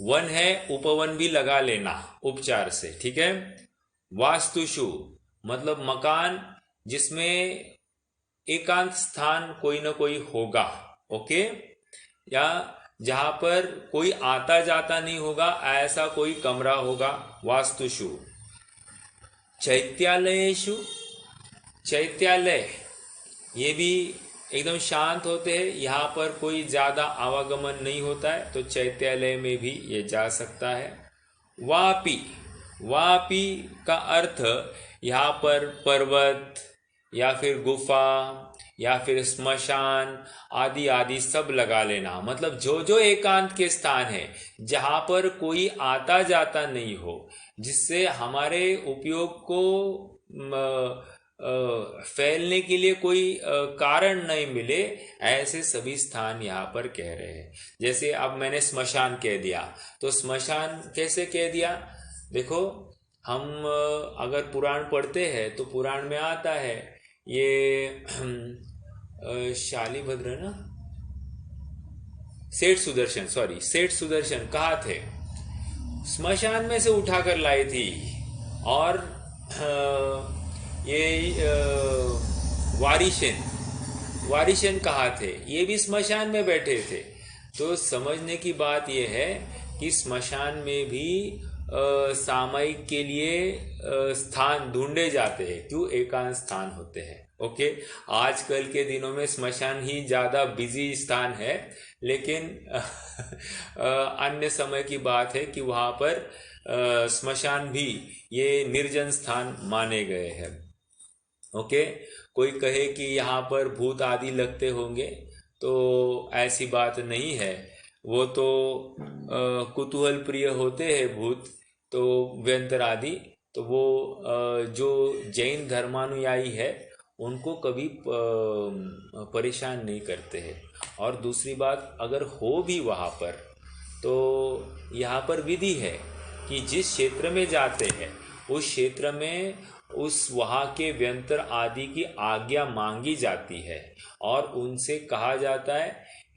वन है, उपवन भी लगा लेना उपचार से, ठीक है। वास्तुषु मतलब मकान जिसमें एकांत स्थान कोई ना कोई होगा, ओके, या जहां पर कोई आता जाता नहीं होगा, ऐसा कोई कमरा होगा, वास्तुषु। चैत्यालयेषु, चैत्यालय ये भी एकदम शांत होते हैं, यहाँ पर कोई ज्यादा आवागमन नहीं होता है, तो चैत्यालय में भी ये जा सकता है। वापी, वापी का अर्थ यहाँ पर पर्वत या फिर गुफा या फिर श्मशान आदि आदि सब लगा लेना, मतलब जो जो एकांत के स्थान है जहाँ पर कोई आता जाता नहीं हो, जिससे हमारे उपयोग को फैलने के लिए कोई कारण नहीं मिले, ऐसे सभी स्थान यहाँ पर कह रहे हैं। जैसे अब मैंने श्मशान कह दिया, तो श्मशान कैसे कह दिया? देखो, हम अगर पुराण पढ़ते हैं तो पुराण में आता है ये शालिभद्र ना, सेठ सुदर्शन कहा थे, स्मशान में से उठाकर लाई थी। और ये वारिशन कहा थे, ये भी स्मशान में बैठे थे। तो समझने की बात यह है कि स्मशान में भी सामयिक के लिए स्थान ढूंढे जाते हैं। क्यों? एकांत स्थान होते हैं। ओके, आजकल के दिनों में स्मशान ही ज़्यादा बिजी स्थान है, लेकिन अन्य समय की बात है कि वहाँ पर स्मशान भी ये निर्जन स्थान माने गए हैं। ओके, कोई कहे कि यहाँ पर भूत आदि लगते होंगे, तो ऐसी बात नहीं है। वो तो कुतूहल प्रिय होते हैं भूत, तो व्यंतर आदि, तो वो जो जैन धर्मानुयायी है उनको कभी परेशान नहीं करते हैं। और दूसरी बात, अगर हो भी वहाँ पर, तो यहाँ पर विधि है कि जिस क्षेत्र में जाते हैं उस क्षेत्र में उस वहाँ के व्यंतर आदि की आज्ञा मांगी जाती है और उनसे कहा जाता है,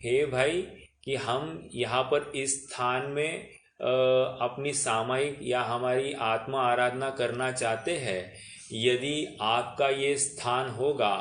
हे भाई कि हम यहाँ पर इस स्थान में अपनी सामयिक या हमारी आत्मा आराधना करना चाहते हैं। यदि आपका ये स्थान होगा,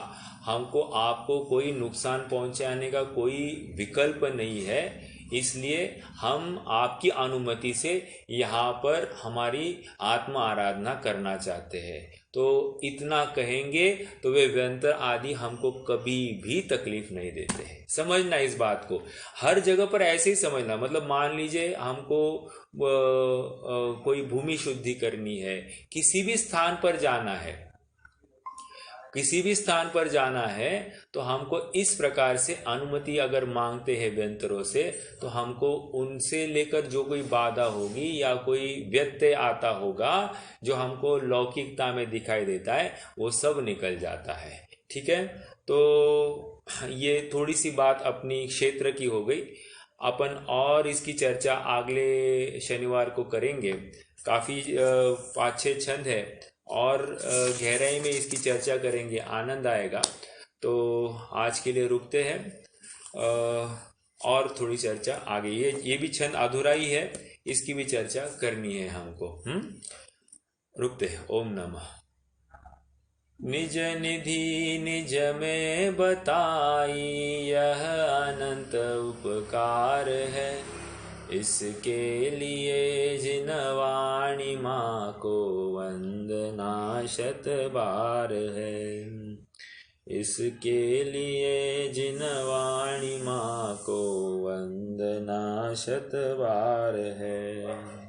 हमको आपको कोई नुकसान पहुंचाने का कोई विकल्प नहीं है, इसलिए हम आपकी अनुमति से यहाँ पर हमारी आत्मा आराधना करना चाहते हैं। तो इतना कहेंगे तो वे व्यंतर आदि हमको कभी भी तकलीफ नहीं देते हैं। समझना इस बात को, हर जगह पर ऐसे ही समझना। मतलब मान लीजिए हमको कोई भूमि शुद्धि करनी है, किसी भी स्थान पर जाना है, तो हमको इस प्रकार से अनुमति अगर मांगते हैं व्यंतरों से, तो हमको उनसे लेकर जो कोई बाधा होगी या कोई व्यत्यय आता होगा जो हमको लौकिकता में दिखाई देता है, वो सब निकल जाता है। ठीक है, तो ये थोड़ी सी बात अपनी क्षेत्र की हो गई। अपन और इसकी चर्चा अगले शनिवार को करेंगे। काफ़ी 5-6 छंद है और गहराई में इसकी चर्चा करेंगे, आनंद आएगा। तो आज के लिए रुकते हैं और थोड़ी चर्चा आगे, ये भी छंद अधूरा ही है, इसकी भी चर्चा करनी है हमको। रुकते हैं। ओम नमः। निज निधि निज में बताई, यह अनंत उपकार है। इसके लिए जिन वाणी माँ को वंदना 100 बार है। इसके लिए जिन वाणी माँ को वंदना 100 बार है।